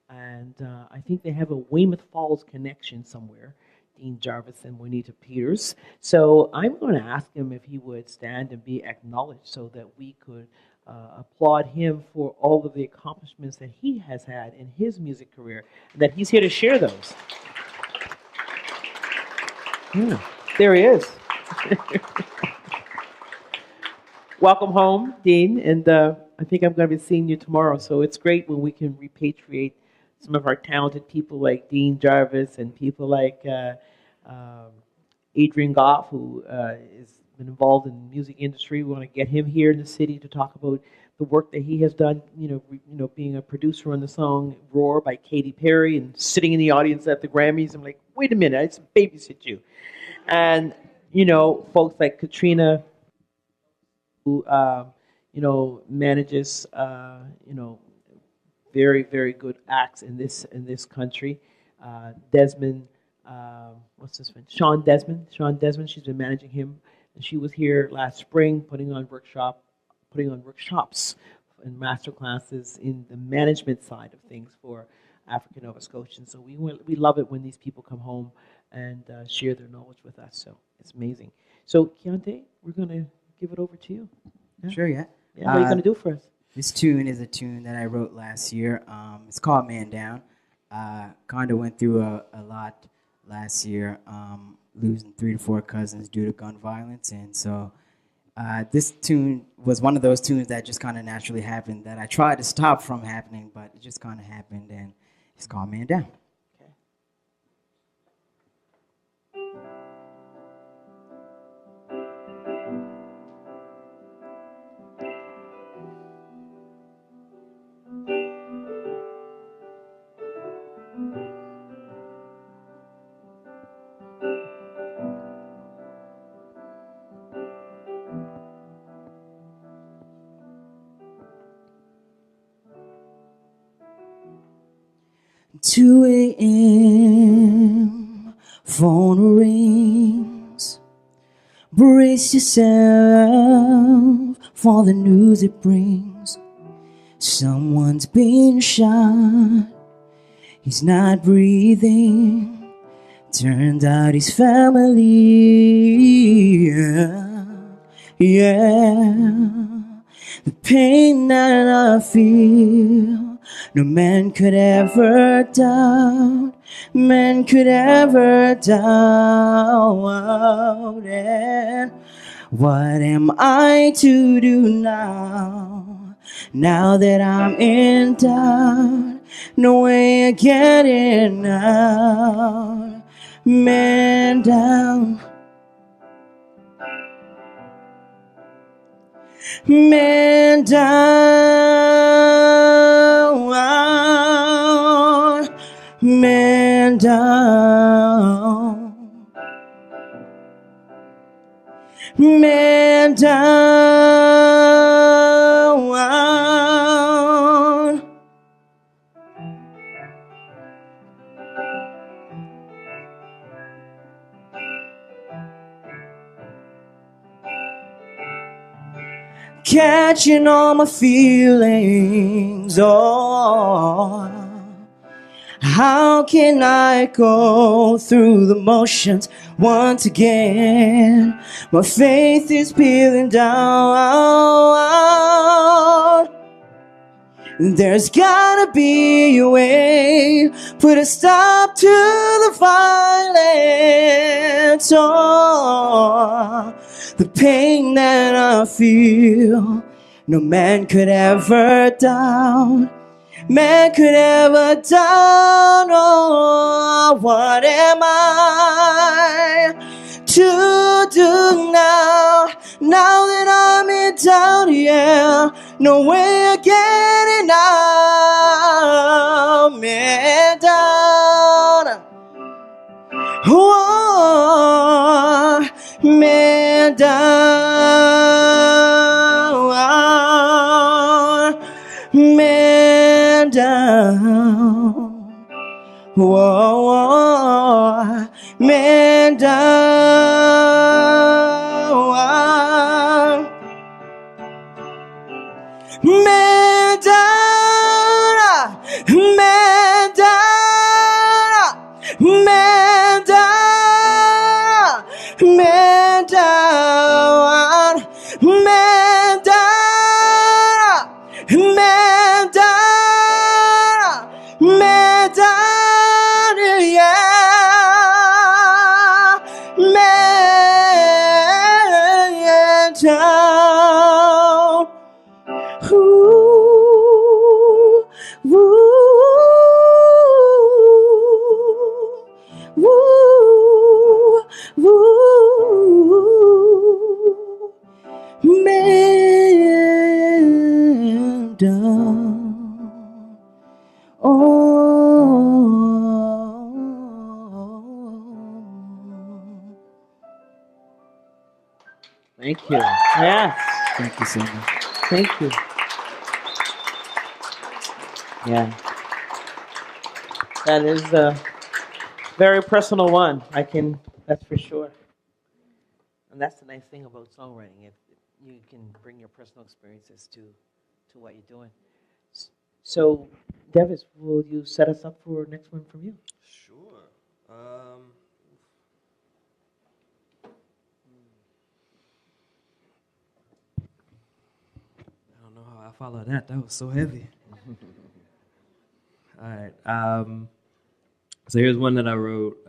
And I think they have a Weymouth Falls connection somewhere, Dean Jarvis and Juanita Peters. So I'm going to ask him if he would stand and be acknowledged so that we could applaud him for all of the accomplishments that he has had in his music career, and that he's here to share those. There he is. Welcome home, Dean, and I think I'm going to be seeing you tomorrow, so it's great when we can repatriate some of our talented people like Dean Jarvis and people like Adrian Goff, who has been involved in the music industry. We want to get him here in the city to talk about the work that he has done, being a producer on the song Roar by Katy Perry and sitting in the audience at the Grammys. I'm like, wait a minute, I just babysit you. And, folks like Katrina, who, manages, very, very good acts in this country. Desmond, what's this one? Sean Desmond, she's been managing him. And she was here last spring putting on workshops and master classes in the management side of things for African Nova Scotians. So we love it when these people come home and share their knowledge with us. So it's amazing. So Keonte, we're going to give it over to you. Yeah? Sure, yeah. Yeah, what are you going to do for us? This tune is a tune that I wrote last year. It's called Man Down. Kind of went through a lot last year, losing 3 to 4 cousins due to gun violence. And so this tune was one of those tunes that just kind of naturally happened, that I tried to stop from happening, but it just kind of happened, and it's called Man Down. 2 a.m. phone rings. Brace yourself for the news it brings. Someone's been shot. He's not breathing. Turned out his family. Yeah. The pain that I feel, no man could ever doubt. Man could ever doubt. And what am I to do now? Now that I'm in doubt, no way of getting out. Man down. Man down, man down, man down. Catching all my feelings, oh, how can I go through the motions once again? My faith is peeling down. There's gotta be a way, put a stop to the violence. Oh, the pain that I feel, no man could ever doubt. Man could ever doubt. Oh, what am I to do now? Now that I'm in doubt, yeah, no way of getting out. Man down. Oh, man down, man down, whoa, man down, man down, man down, man down, man down, man down, man down, man down, yeah, man down. Ooh, ooh. Woo, woo, man down. Oh. Thank you. Yes. Thank you so much. Thank you. Yeah. That is a very personal one. That's for sure. And that's the nice thing about songwriting. If you can bring your personal experiences to what you're doing. So, Davis, will you set us up for next one from you? Sure. I don't know how I follow that. That was so heavy. All right. So here's one that I wrote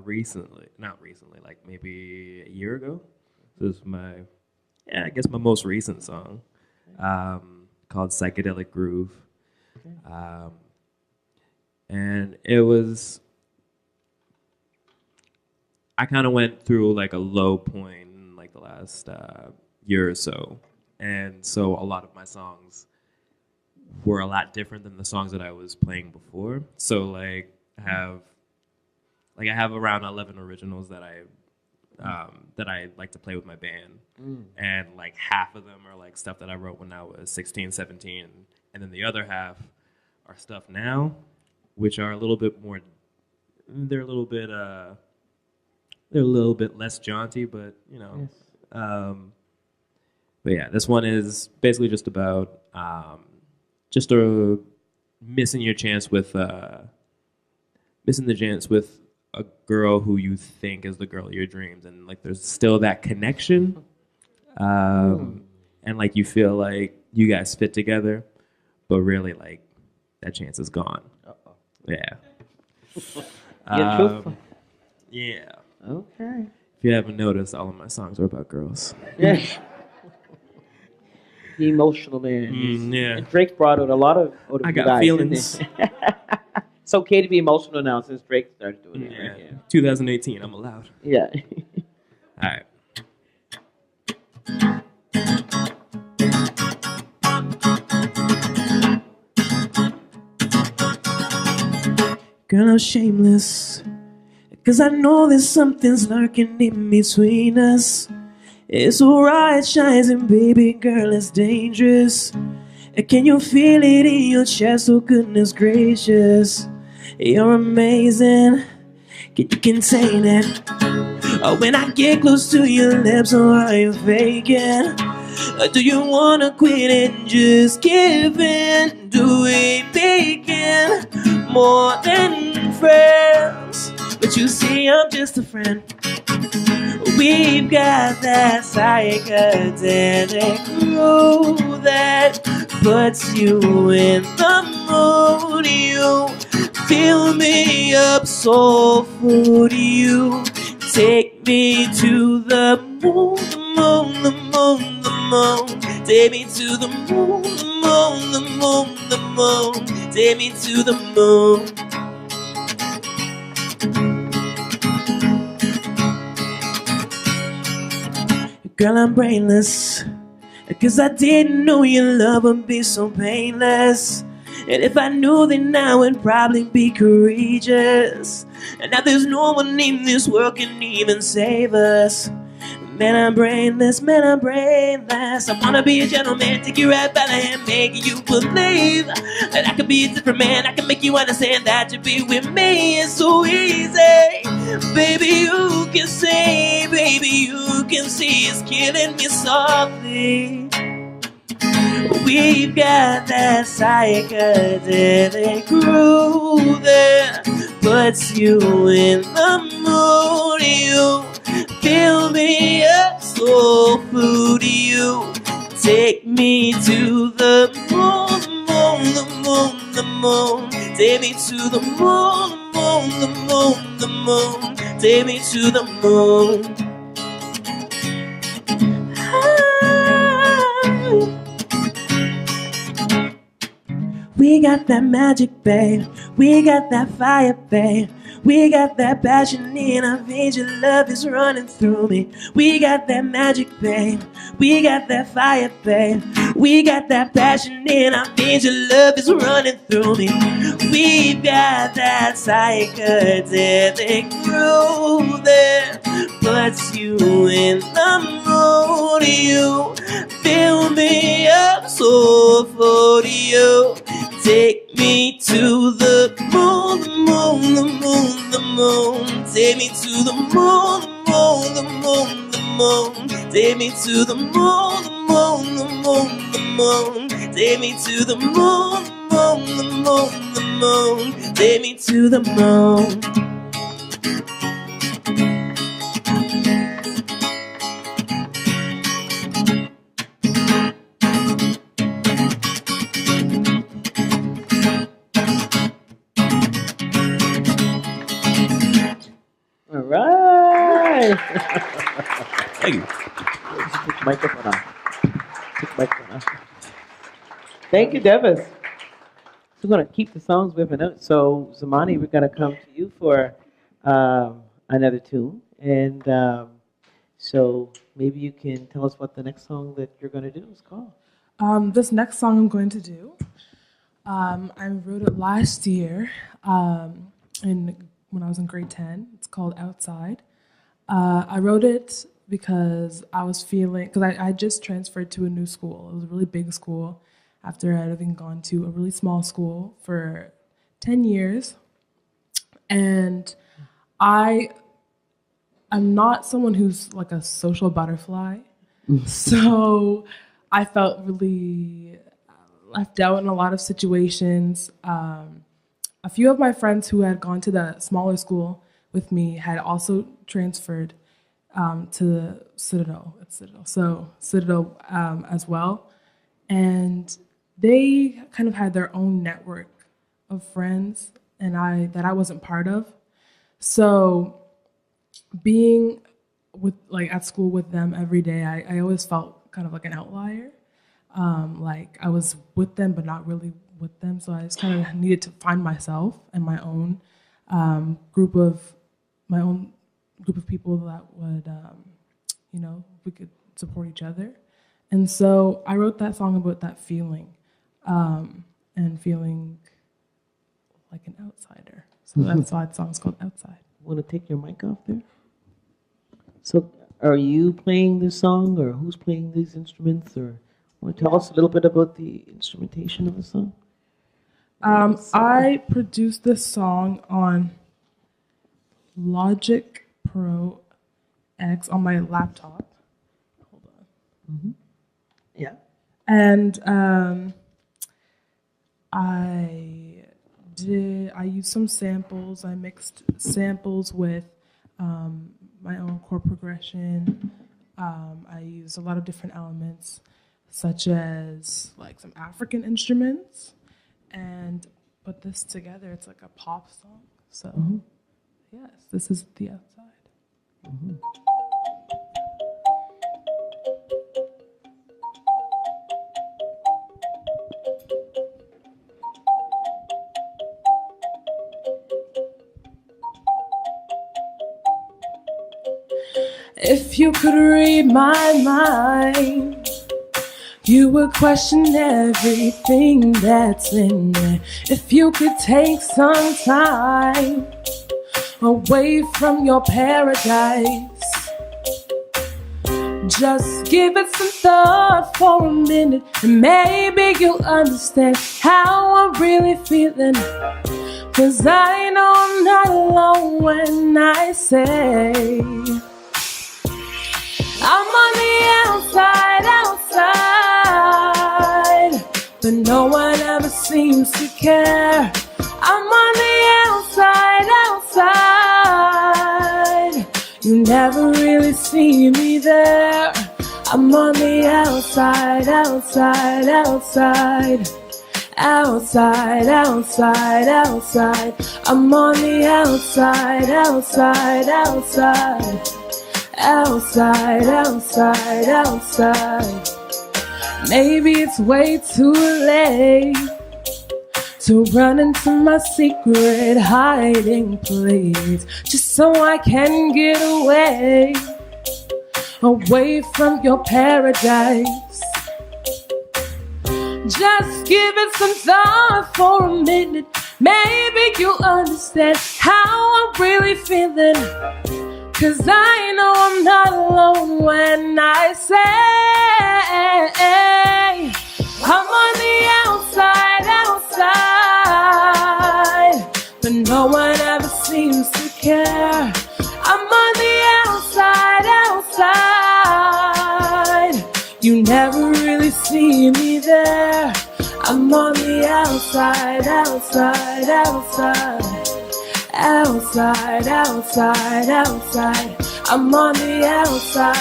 recently. Not recently, like maybe a year ago. This is my most recent song, called Psychedelic Groove. And it was, I kind of went through like a low point in like the last year or so. And so a lot of my songs were a lot different than the songs that I was playing before. So like I have around 11 originals that I like to play with my band. And like half of them are like stuff that I wrote when I was 16, 17. And then the other half are stuff now. which are a little bit more. They're a little bit less jaunty, but you know. Yes. But yeah, this one is basically just about just missing your chance with missing the chance with a girl who you think is the girl of your dreams, and like there's still that connection, and like you feel like you guys fit together, but really like that chance is gone. Uh-oh. Yeah. You're truthful. Yeah. Okay. If you haven't noticed, all of my songs are about girls. Yes. The emotional man. Yeah. And Drake brought out a lot of I got guys, feelings. didn't he? It's okay to be emotional now since Drake started doing it. Yeah. Right? Yeah. 2018, I'm allowed. Yeah. All right. Girl, I'm shameless, 'cause I know there's something's lurking in between us. It's alright, shines, and baby girl, it's dangerous. Can you feel it in your chest? Oh, goodness gracious, you're amazing. Can you contain it? Oh, when I get close to your lips, oh, are you faking? Do you wanna quit and just give in? Do we begin more than friends? But you see, I'm just a friend. We've got that psychedelic groove that puts you in the mood. You fill me up, soul food. You take me to the moon, the moon, the moon, the moon. Take me to the moon, the moon, the moon, the moon. Take me to the moon. Girl, I'm brainless, 'cause I didn't know your love would be so painless. And if I knew, then I would probably be courageous. And now there's no one in this world can even save us. Man, I'm brainless, man, I'm brainless. I wanna be a gentleman, take you right by the hand, make you believe that I could be a different man. I can make you understand that to be with me is so easy. Baby, you can say, baby, you can see it's killing me softly. We've got that psychedelic groove that puts you in the mood. You fill me up, soul food. You take me to the moon, the moon, the moon, the moon. Take me to the moon, the moon, the moon, the moon. Take me to the moon. We got that magic, babe. We got that fire, babe. We got that passion in our veins. Your love is running through me. We got that magic, babe. We got that fire, babe. We got that passion in our veins. Your love is running through me. We got that psychedelic groove that puts you in the mood. You fill me up, so for you. Take me to the moon, the moon, the moon, the moon. Take me to the moon, the moon, the moon, the moon. Take me to the moon, the moon, the moon, the moon. Take me to the moon, the moon, the moon, the moon. Take me to the moon. All right. Thank you. Put the microphone on. Put the microphone on. Thank you, Devis. We're going to keep the songs whipping up. So, Zamani, we're going to come to you for another tune. And so maybe you can tell us what the next song that you're going to do is called. This next song I'm going to do, I wrote it last year when I was in grade 10. It's called Outside. I wrote it because I was feeling, because I just transferred to a new school. It was a really big school after I had gone to a really small school for 10 years. And I am not someone who's like a social butterfly. So I felt really left out in a lot of situations. A few of my friends who had gone to the smaller school with me had also transferred to the Citadel. Citadel as well. And they kind of had their own network of friends that I wasn't part of. So being at school with them every day, I always felt kind of like an outlier. Like I was with them, but not really with them. So I just kind of needed to find myself and my own group of people that would, we could support each other. And so I wrote that song about that feeling, and feeling like an outsider. So that's why the song's called Outside. Want to take your mic off there? So are you playing this song, or who's playing these instruments, or want to tell us a little bit about the instrumentation of the song? I produced this song on Logic Pro X on my laptop. Hold on. Mm-hmm. Yeah. And I used some samples. I mixed samples with my own chord progression. I used a lot of different elements, such as like some African instruments, and put this together. It's like a pop song. So, yes, this is The Outside. Mm-hmm. If you could read my mind, you would question everything that's in there. If you could take some time away from your paradise, just give it some thought for a minute, and maybe you'll understand how I'm really feeling. 'Cause I know I'm not alone when I say I'm on the outside, but no one ever seems to care. I'm on the outside, you never really see me there. I'm on the outside, I'm on the outside. Maybe it's way too late to run into my secret hiding place, just so I can get away from your paradise. Just give it some thought for a minute, maybe you'll understand how I'm really feeling. 'Cause I know I'm not alone when I say I'm on the outside, but no one ever seems to care. I'm on the outside, you never really see me there. I'm on the outside, I'm on the outside.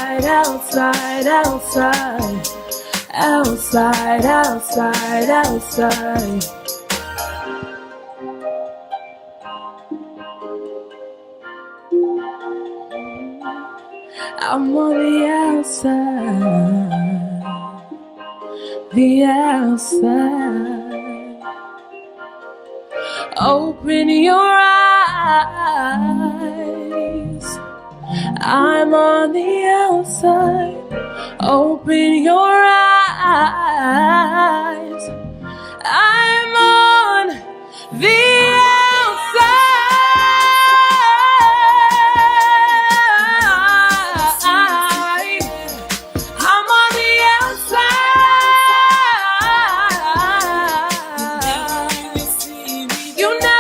I'm on the outside. Open your eyes. I'm on the outside. Open your eyes. I'm on the outside. I'm on the outside. You never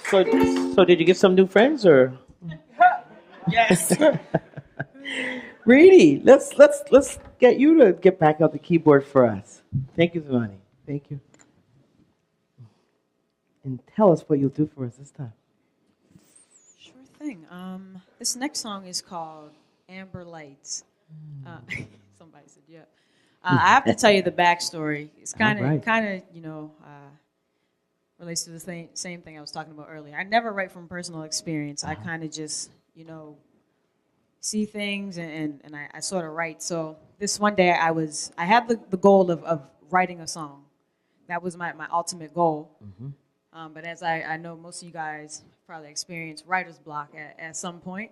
So did you get some new friends or? Yes. Reeny, let's get you to get back on the keyboard for us. Thank you, Zamani. Thank you. And tell us what you'll do for us this time. Sure thing. This next song is called Amber Lights. Somebody said, yeah. I have to tell you the backstory. It's kind of, relates to the same thing I was talking about earlier. I never write from personal experience. I kind of just, see things and I sort of write. So this one day I had the goal of writing a song. That was my ultimate goal. Mm-hmm. But as I know most of you guys probably experienced writer's block at some point.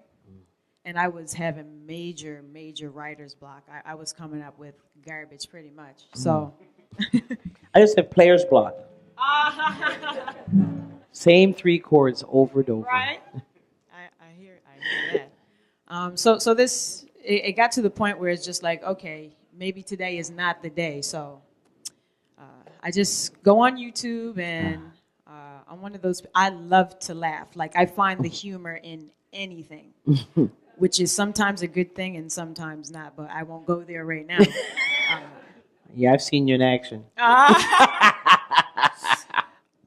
And I was having major writer's block. I was coming up with garbage pretty much. So I just have player's block. Same 3 chords over and over. Right. I hear that. So this it got to the point where it's just like, okay, maybe today is not the day. So I just go on YouTube and I'm one of those. I love to laugh. Like I find the humor in anything. Which is sometimes a good thing and sometimes not, but I won't go there right now. Yeah, I've seen you in action.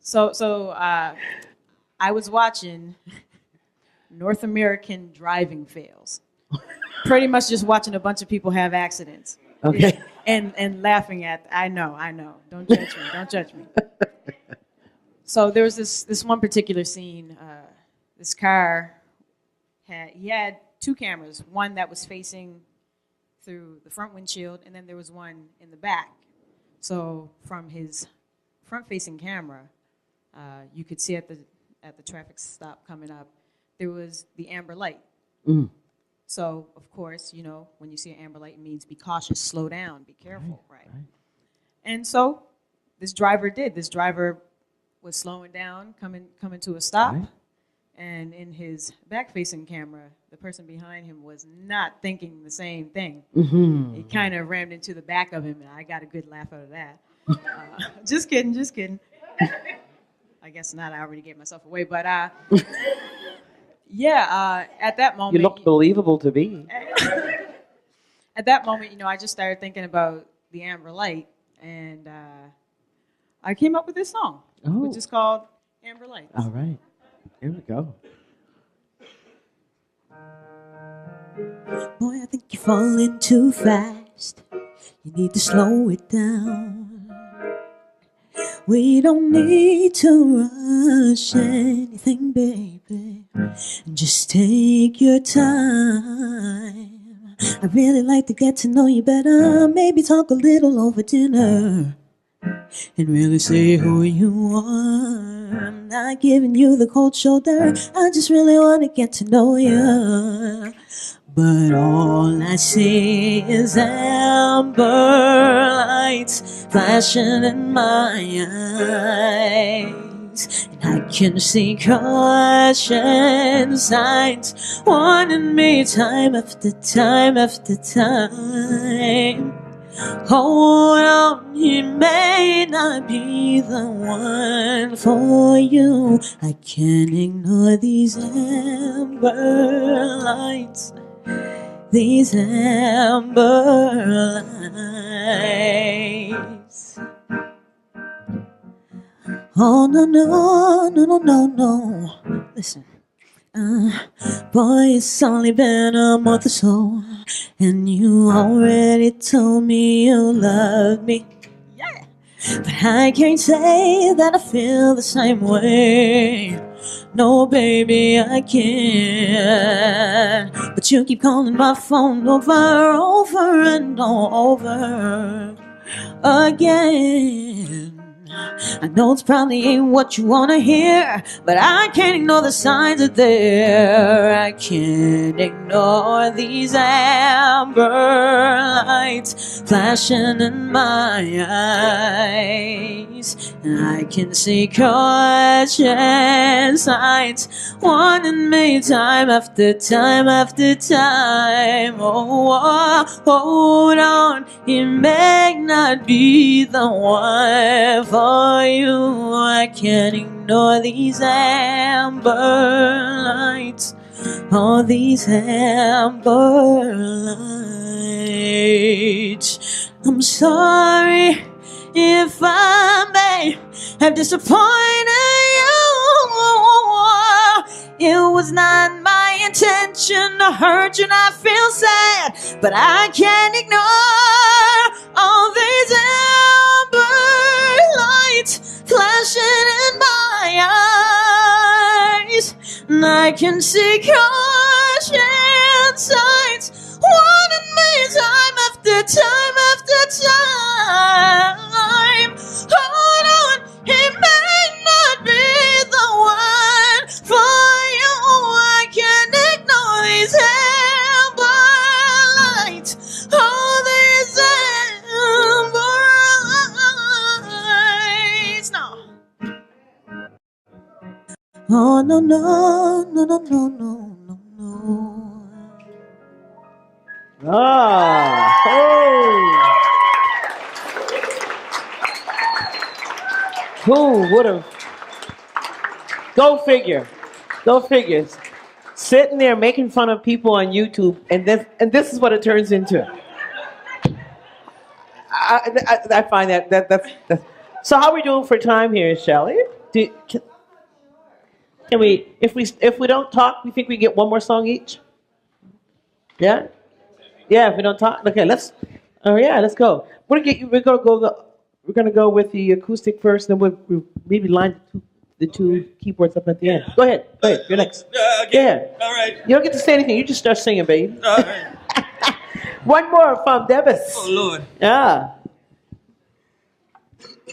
So I was watching North American driving fails. Pretty much just watching a bunch of people have accidents. Okay. And laughing at, I know. Don't judge me. So there was this one particular scene. This car had 2 cameras, one that was facing through the front windshield, and then there was one in the back. So from his front-facing camera, you could see at the traffic stop coming up, there was the amber light. Mm. So, of course, when you see an amber light, it means be cautious, slow down, be careful, right? And so this driver did. This driver was slowing down, coming to a stop. Right. And in his back-facing camera, the person behind him was not thinking the same thing. Mm-hmm. He kind of rammed into the back of him, and I got a good laugh out of that. Just kidding. I guess not. I already gave myself away. But, at that moment... You looked believable to me. At that moment, I just started thinking about the amber light, and I came up with this song, which is called Amber Lights. All right. Here we go. Boy, I think you're falling too fast. You need to slow it down. We don't need to rush anything, baby. Just take your time. I'd really like to get to know you better. Maybe talk a little over dinner. And really say who you are. I'm not giving you the cold shoulder. I just really want to get to know you. But all I see is amber lights flashing in my eyes. And I can see caution signs warning me time after time after time. Hold on, he may not be the one for you. I can't ignore these amber lights. These amber lights. Oh, no. Listen. Boy, it's only been a month or so, and you already told me you love me. Yeah. But I can't say that I feel the same way. No, baby, I can't. But you keep calling my phone over and over again. I know it's probably ain't what you wanna hear, but I can't ignore the signs are there. I can't ignore these amber lights flashing in my eyes. I can see caution signs warning me time after time after time. Oh, hold on, it may not be the one for you. I can't ignore these amber lights. All these amber lights. I'm sorry if I may have disappointed you. It was not my intention to hurt you, and I feel sad, but I can't ignore all these amber lights flashing in my eyes. And I can see caution signs warning me time after time after time. Hold on, it may not be the one for you. I can't ignore these amber lights. All these amber lights. No. Oh no no no no no no no no. Ah, oh. Who would have? Go figure. Go figure. Sitting there making fun of people on YouTube, and this is what it turns into. I find that's. So how are we doing for time here, Shelley? Can we, if we don't talk, we think we get one more song each? Yeah? Yeah, if we don't talk, okay, let's go. We're gonna go with the acoustic first, then we'll maybe line the two keyboards up at the end. Go ahead, you're next. Okay. All right. You don't get to say anything, you just start singing, baby. All right. One more from Davis. Oh, Lord. Yeah.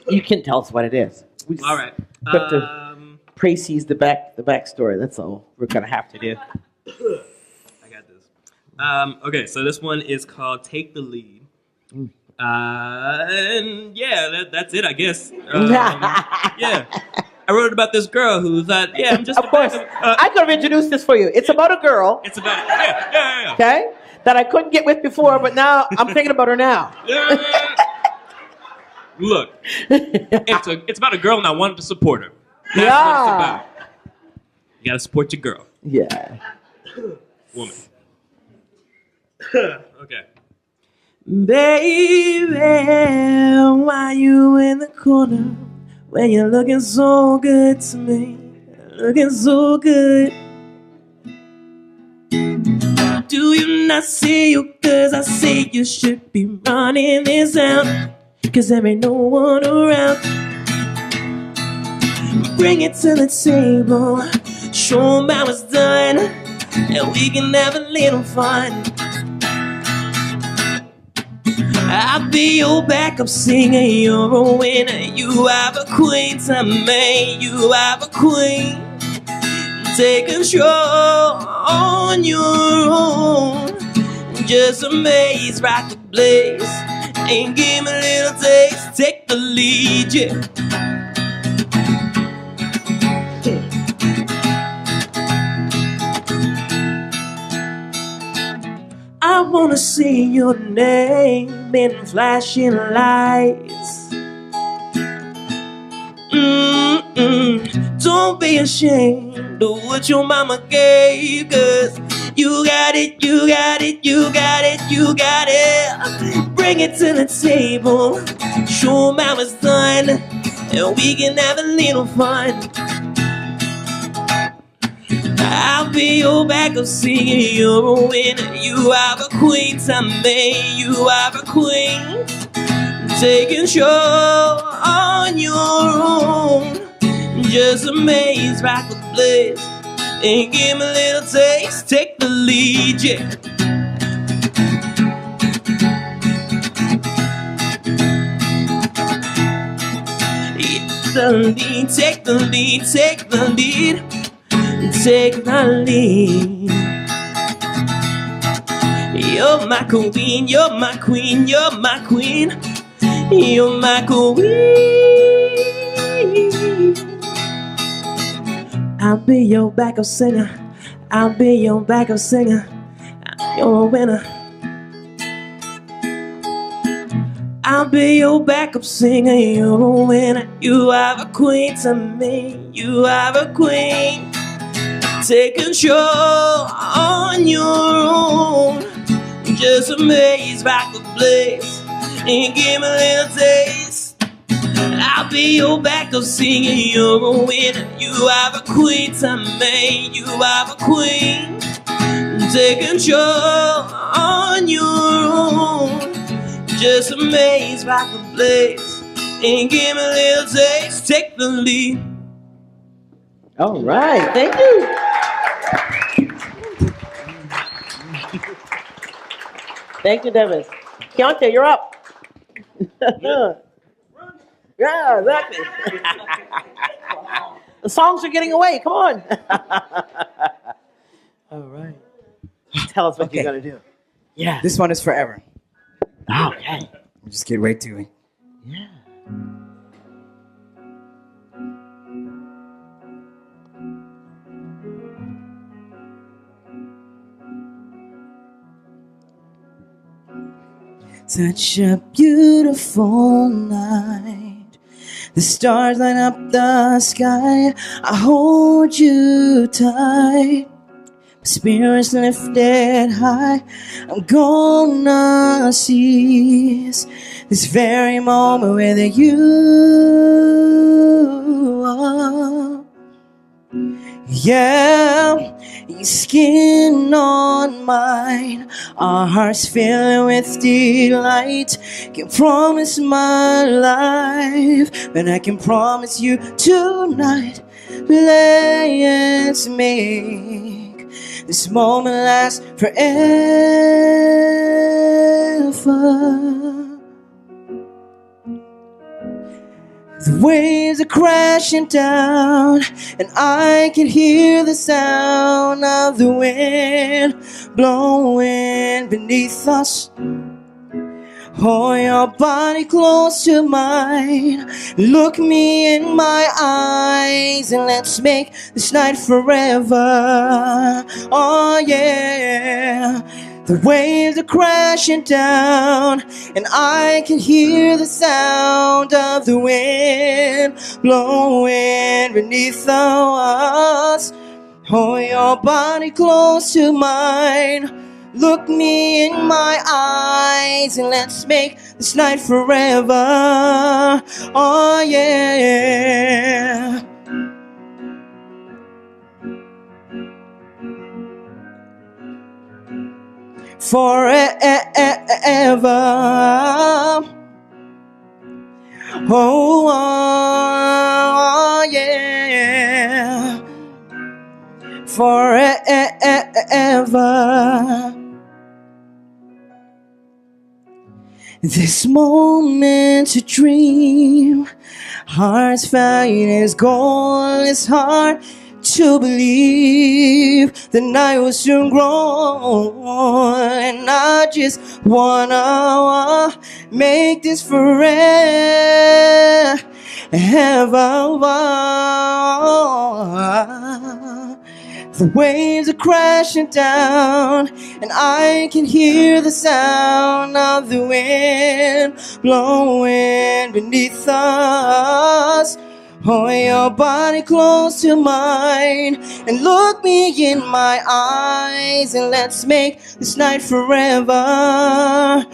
You can tell us what it is. All right. Have to précise the backstory. That's all we're gonna have to do. I got this. Okay, so this one is called "Take the Lead," and yeah, that's it, I guess. Yeah, I wrote about this girl who thought, yeah, I'm just. Of course, I could have introduced this for you. It's about a girl. It's about yeah. Okay, that I couldn't get with before, but now I'm thinking about her now. Yeah. Look, it's about a girl, and I wanted to support her. That's what it's about. You gotta support your girl. Yeah. Woman. Okay. Baby, why you in the corner when you're looking so good to me? Looking so good. Do you not see you? Cause I say you should be running this out. Cause there ain't no one around. Bring it to the table, show 'em how it's done, and we can have a little fun. I'll be your backup singer, you're a winner. You have a queen to me, you have a queen. Take control on your own. Just amaze, rock the place, and give me a little taste. Take the lead, yeah. I wanna see your name in flashing lights. Don't be ashamed of what your mama gave, cause you got it, you got it, you got it, you got it. Bring it to the table, show 'em how it's done, and we can have a little fun. I'll be your backup singer, you're a winner. You have a queen to me, you have a queen. Take control on your own. Just amaze, rock the place, and give me a little taste. Take the lead, yeah. the lead, take the lead, take the lead, take the lead. You're my queen, you're my queen, you're my queen, you're my queen. I'll be your backup singer, I'll be your backup singer, you're a winner. I'll be your backup singer, you're a winner. You are a queen to me, you are a queen. Take control on your own. Just amaze, rock the place, and give me a little taste. I'll be your backup singer, you're a winner. You are a queen to me, you are a queen. Take control on your own. Just amaze, rock the place, and give me a little taste. Take the lead. All right, thank you. Thank you, Davis. Keonte, you're up. Yeah, exactly. The songs are getting away. Come on. All right. Tell us what Okay. you're going to do. Yeah. This one is forever. Okay. We'll just get right to it. Yeah. Such a beautiful night. The stars light up the sky. I hold you tight. My spirit's lifted high. I'm gonna seize this very moment with you are. Yeah, your skin on mine, our hearts filling with delight. Can promise my life, but I can promise you tonight. Let's make this moment last forever. The waves are crashing down, and I can hear the sound of the wind blowing beneath us. Hold your body close to mine. Look me in my eyes, and let's make this night forever. Oh yeah. The waves are crashing down, and I can hear the sound of the wind blowing beneath us. Hold your body close to mine. Look me in my eyes, and let's make this night forever. Oh yeah. Forever. Oh, yeah. Forever. This moment's a dream. Hearts fight as gold is hard to believe the night will soon grow, and I just wanna make this forever. The waves are crashing down, and I can hear the sound of the wind blowing beneath us. Hold your body close to mine, and look me in my eyes, and let's make this night forever.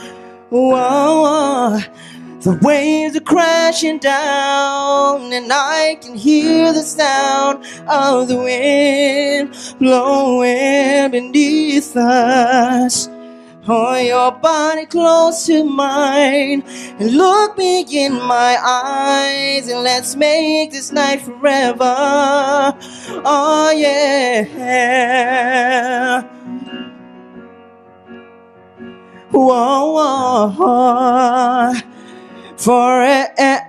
Whoa. The waves are crashing down, and I can hear the sound of the wind blowing beneath us. Hold your body close to mine, and look me in my eyes, and let's make this night forever. Oh yeah. Whoa, whoa. Forever.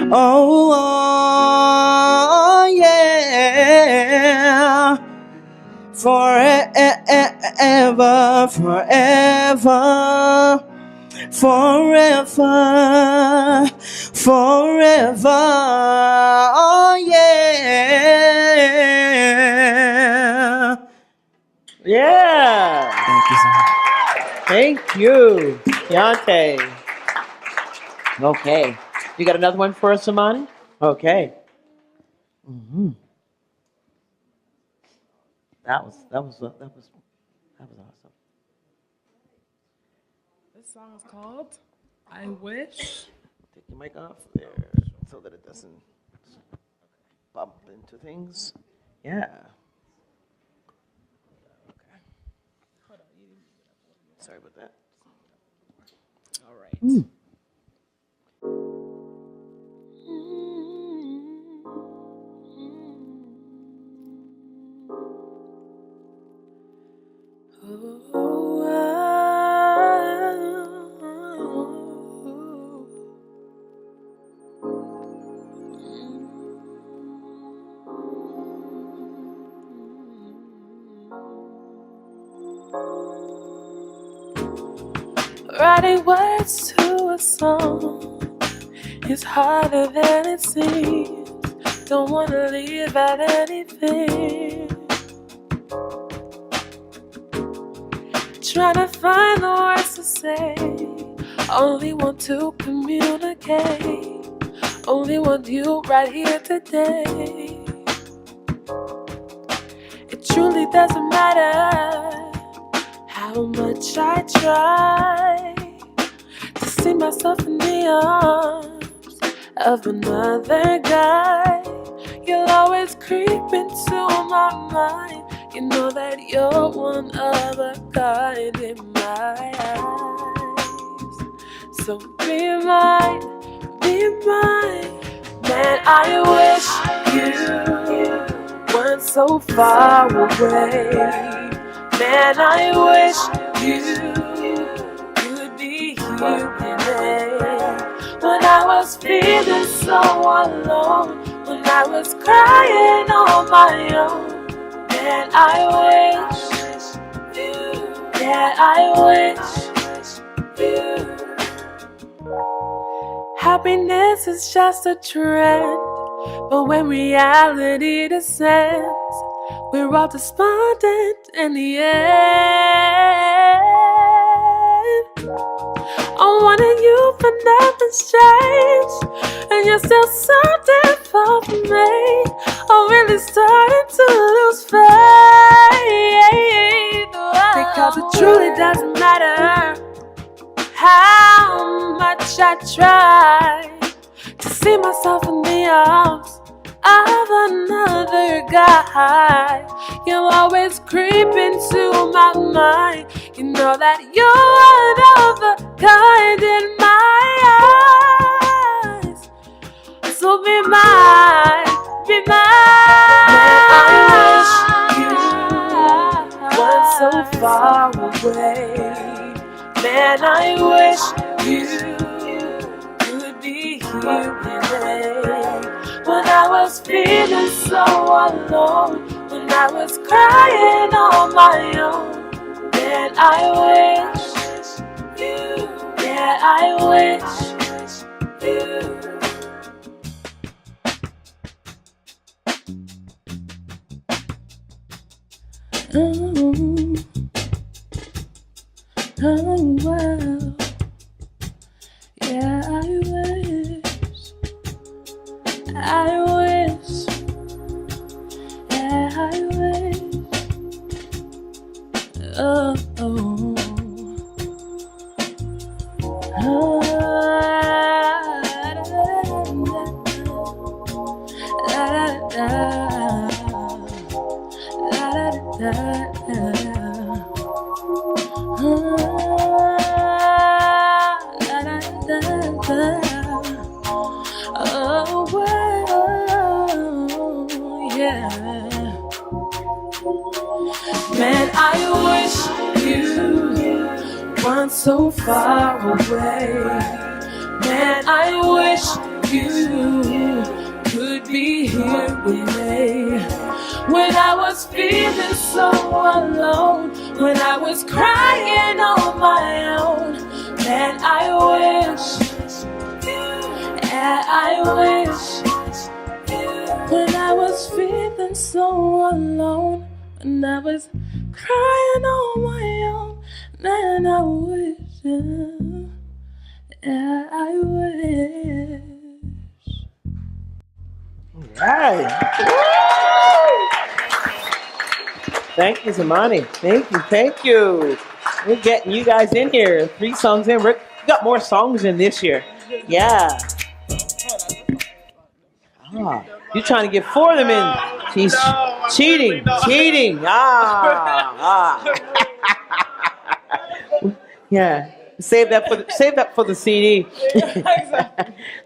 Oh, yeah. Forever, forever, forever, forever. Oh, yeah. Yeah. Thank you so much. Thank you, Keonte. Okay. You got another one for us, Zamani? Okay. Mm-hmm. That was awesome. This song is called I Wish. Take your mic off there so that it doesn't bump into things. Yeah. Okay. Sorry about that. All right. Writing words to a song is harder than it seems. Don't want to leave out anything. Trying to find the words to say. Only want to communicate. Only want you right here today. It truly doesn't matter how much I try to see myself in the arms of another guy. You'll always creep into my mind. You know that you're one of a kind in my eyes. So be mine, be mine. Man, I wish you weren't so far away. Man, I wish you could be here today. When I was feeling so alone, when I was crying on my own. Man, I wish you, yeah, I wish you. Happiness is just a trend, but when reality descends, we're all despondent in the end. I wanted you for nothing's changed, and you're still something far from me. I'm really starting to lose faith, because it truly doesn't matter how much I try to see myself in the arms of another guy. You'll always creep into my mind. You know that you're one of a kind in my eyes. So be mine, be mine. Man, I wish you weren't so far away. Man, I wish you could be here today. When I was feeling so alone, when I was crying on my own. Man, I wish you, yeah, I wish you. Oh, well, yeah, I wish, yeah, I wish, oh, oh, oh, da, da, da, da, da, da. one so far away. Man, I wish you could be here with me. When I was feeling so alone, when I was crying on my own, man, I wish, yeah, I wish. When I was feeling so alone, when I was crying on my own, man, I wish, yeah, I wish. Right. Thank you, Zamani. Thank you. We're getting you guys in here. 3 songs in. We got more songs in this year. Yeah. You're trying to get 4 of them in. She's cheating. Yeah. Save that for the CD.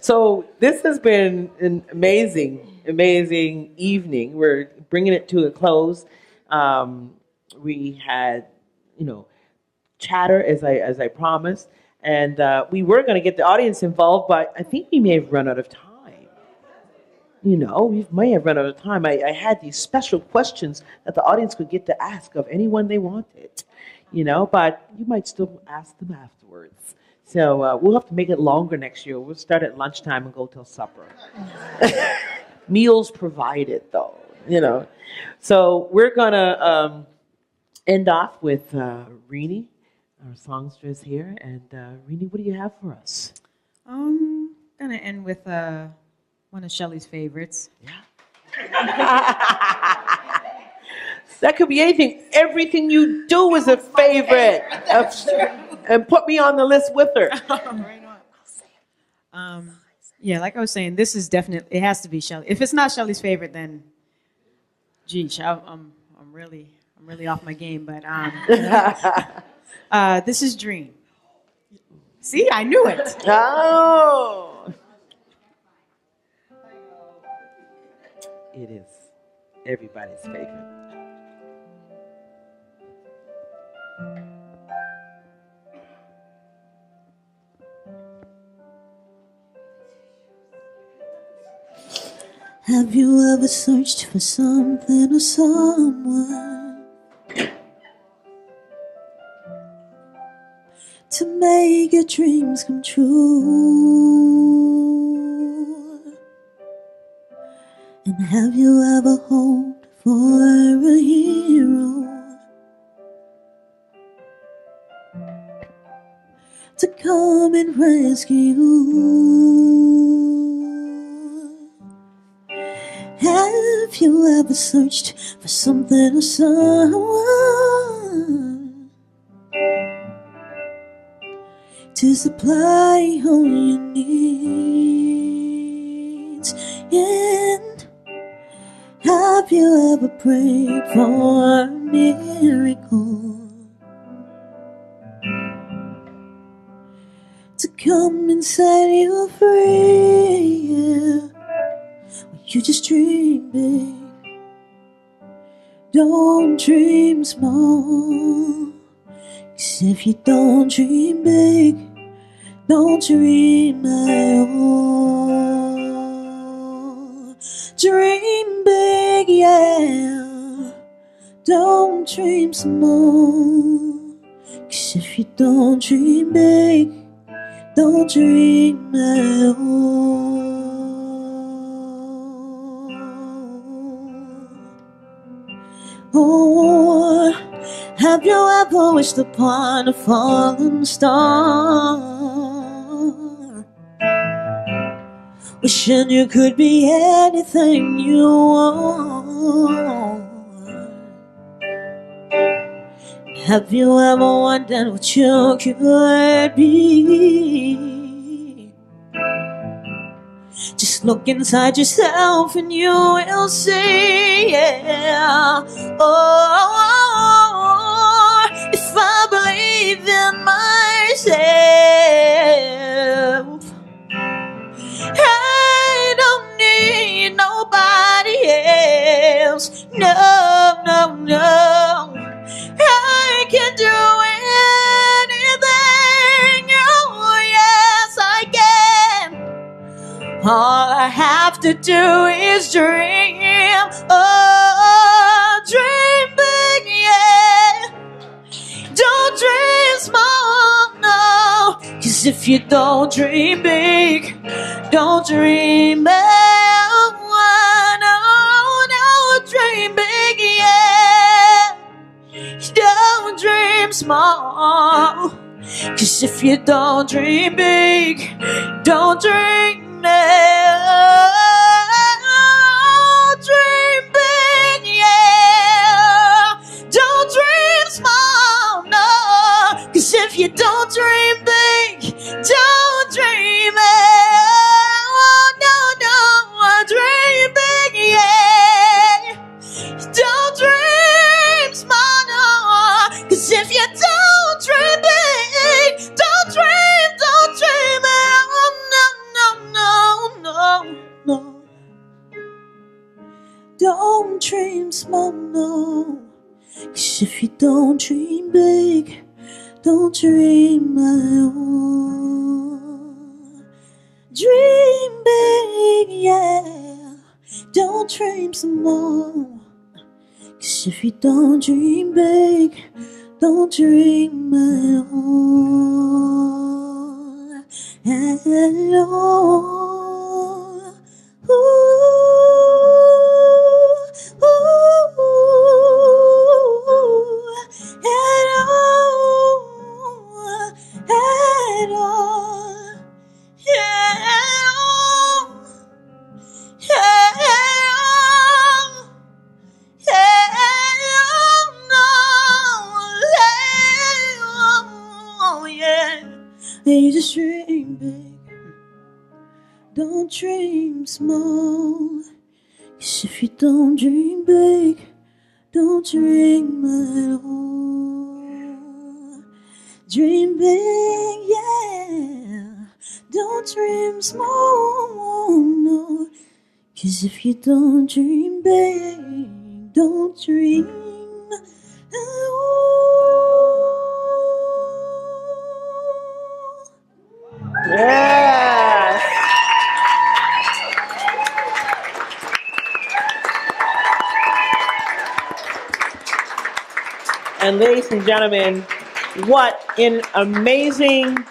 So this has been an amazing evening. We're bringing it to a close. We had, chatter as I promised, and we were going to get the audience involved, but I think we may have run out of time. We may have run out of time. I had these special questions that the audience could get to ask of anyone they wanted, but you might still ask them afterwards. So we'll have to make it longer next year. We'll start at lunchtime and go till supper. Meals provided, though, So we're going to end off with Reeny, our songstress here. And Reeny, what do you have for us? I'm going to end with one of Shelley's favorites. Yeah. That could be anything. Everything you do is a favorite. And put me on the list with her. Yeah, like I was saying, this is definitely, it has to be Shelley. If it's not Shelley's favorite, then, geez, I'm really off my game. But this is Dream. See, I knew it. Oh. It is everybody's favorite. Have you ever searched for something or someone to make your dreams come true? And have you ever hoped for a hero to come and rescue you? Have you ever searched for something or someone to supply all your needs? And have you ever prayed for a miracle to come and set you free? Yeah. You just dream big, don't dream small. 'Cause if you don't dream big, don't dream at all. Dream big, yeah, don't dream small. 'Cause if you don't dream big, don't dream at all. Oh, have you ever wished upon a fallen star, wishing you could be anything you want? Have you ever wondered what you could be? Just look inside yourself and you will see, yeah. Oh, if I believe in myself, I don't need nobody else. No, no, no. I can do anything. All I have to do is dream. Oh, dream big, yeah. Don't dream small, no. 'Cause if you don't dream big, don't dream big. No, no, dream big, yeah. Don't dream small. 'Cause if you don't dream big, don't dream big. Dream big, yeah. Don't dream small, no. 'Cause if you don't dream big, don't dream it. Oh, no, no, dream big, yeah. Don't dream small, no. 'Cause if you don't dream big, don't dream it. Oh, no, no, no, no, no. Don't dream small, no. 'Cause if you don't dream big, don't dream at all. Dream big, yeah. Don't dream small. 'Cause if you don't dream big, don't dream at all. At all. Ooh, ooh, at all. At all. Yeah, you just dream big, don't dream small. 'Cause if you don't dream big, don't dream at all. Dream big, yeah. Don't dream small, no. 'Cause if you don't dream big, don't dream at all. Yes. And ladies and gentlemen, what an amazing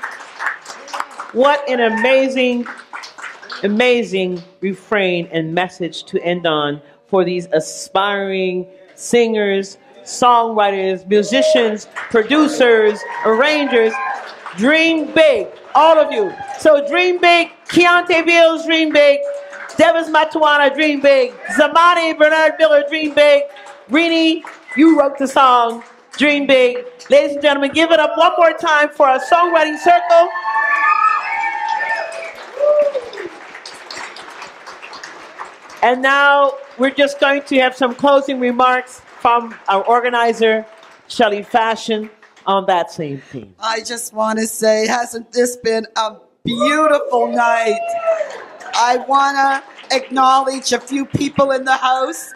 refrain and message to end on for these aspiring singers, songwriters, musicians, producers, arrangers. Dream big, all of you. So dream big, Keonte Beals, dream big. Devis Matwawana, dream big. Zamani Millar, dream big. Reeny, you wrote the song, dream big. Ladies and gentlemen, give it up one more time for our songwriting circle. And now we're just going to have some closing remarks from our organizer, Shelley Fashion, on that same theme. I just want to say, hasn't this been a beautiful night? I want to acknowledge a few people in the house.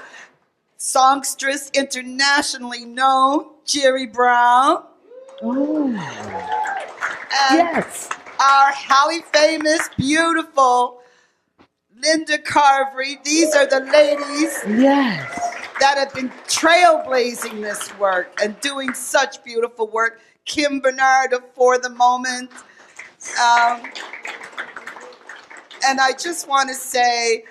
Songstress internationally known, Jerry Brown. Oh, And yes. our highly famous, beautiful Linda Carvery. These are the ladies Yes. that have been trailblazing this work and doing such beautiful work. Kim Bernard of For the Moment. And I just want to say,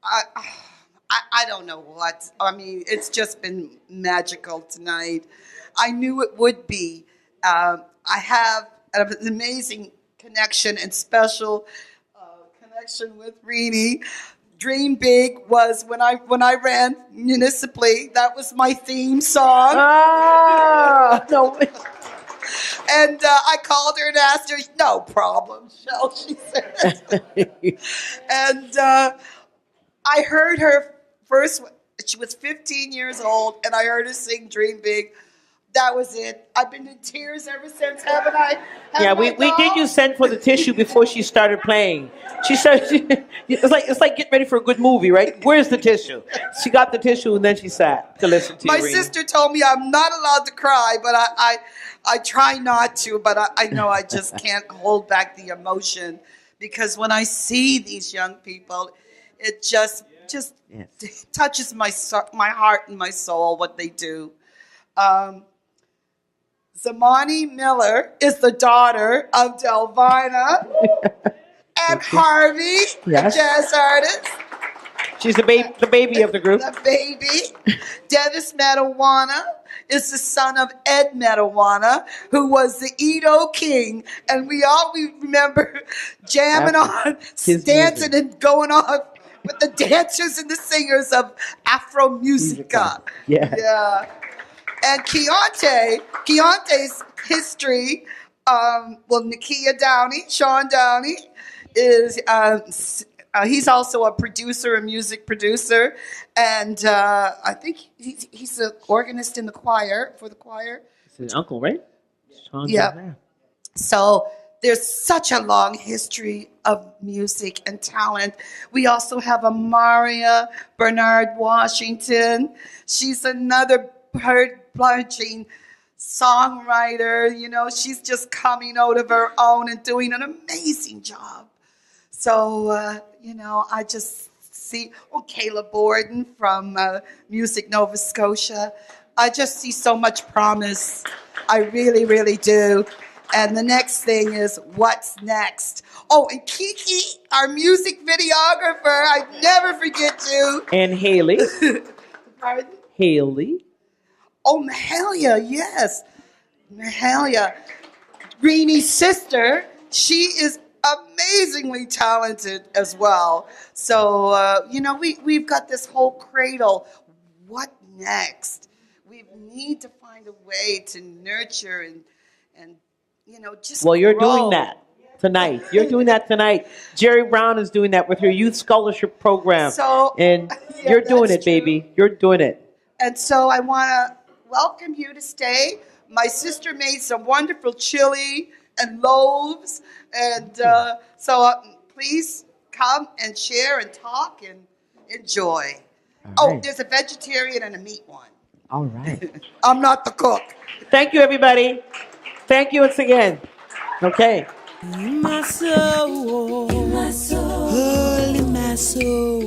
I don't know what. I mean, it's just been magical tonight. I knew it would be. I have an amazing connection and special connection with Reeny. Dream Big was when I ran municipally. That was my theme song. Ah, no. And I called her and asked her, no problem, Shell, she said. And I heard her first, she was 15 years old, and I heard her sing Dream Big. That was it. I've been in tears ever since, haven't I? Yeah, we did you send for the tissue before she started playing. She said, it's like getting ready for a good movie, right? Where's the tissue? She got the tissue and then she sat to listen to you. My sister told me I'm not allowed to cry, but I try not to, but I know I just can't hold back the emotion because when I see these young people, it just Yes. touches my heart and my soul what they do. Zamani Millar is the daughter of Delvina and Harvey, Yes. the jazz artist. She's the baby of the group. The baby. Dennis Matwawana is the son of Ed Matwawana, who was the Edo King. And we always remember jamming on, his dancing music. and going off with the dancers and the singers of Afro Musica. Yeah. And Keonte's history, Nakia Downey, Sean Downey, is he's also a producer, a music producer, and I think he's an organist in the choir, for the choir. It's his uncle, right? Sean Yeah. Downey. So there's such a long history of music and talent. We also have Amaria Bernard Washington. She's another bird-plunging songwriter. You know, she's just coming out of her own and doing an amazing job. So, you know, I just see, Kayla Borden from Music Nova Scotia. I just see so much promise. I really, really do. And the next thing is, what's next? Oh, and Kiki, our music videographer, I never forget you. And Haley. Pardon? Haley. Oh, Mahalia, yes. Mahalia. Reeny's sister, she is amazingly talented as well. So, you know, we've got this whole cradle. What next? We need to find a way to nurture and you know, just Well, you're grow. doing that tonight. You're doing that tonight. Jerry Brown is doing that with her youth scholarship program. So, and yeah, you're doing that's it, baby. You're doing it. And so I want to welcome you to stay. My sister made some wonderful chili and loaves. And so please come and share and talk and enjoy. All right. There's a vegetarian and a meat one. All right. I'm not the cook. Thank you, everybody. Thank you once again. Okay. In my soul, in my soul, in my soul,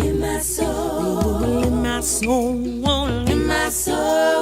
in my soul, in my soul, in my soul.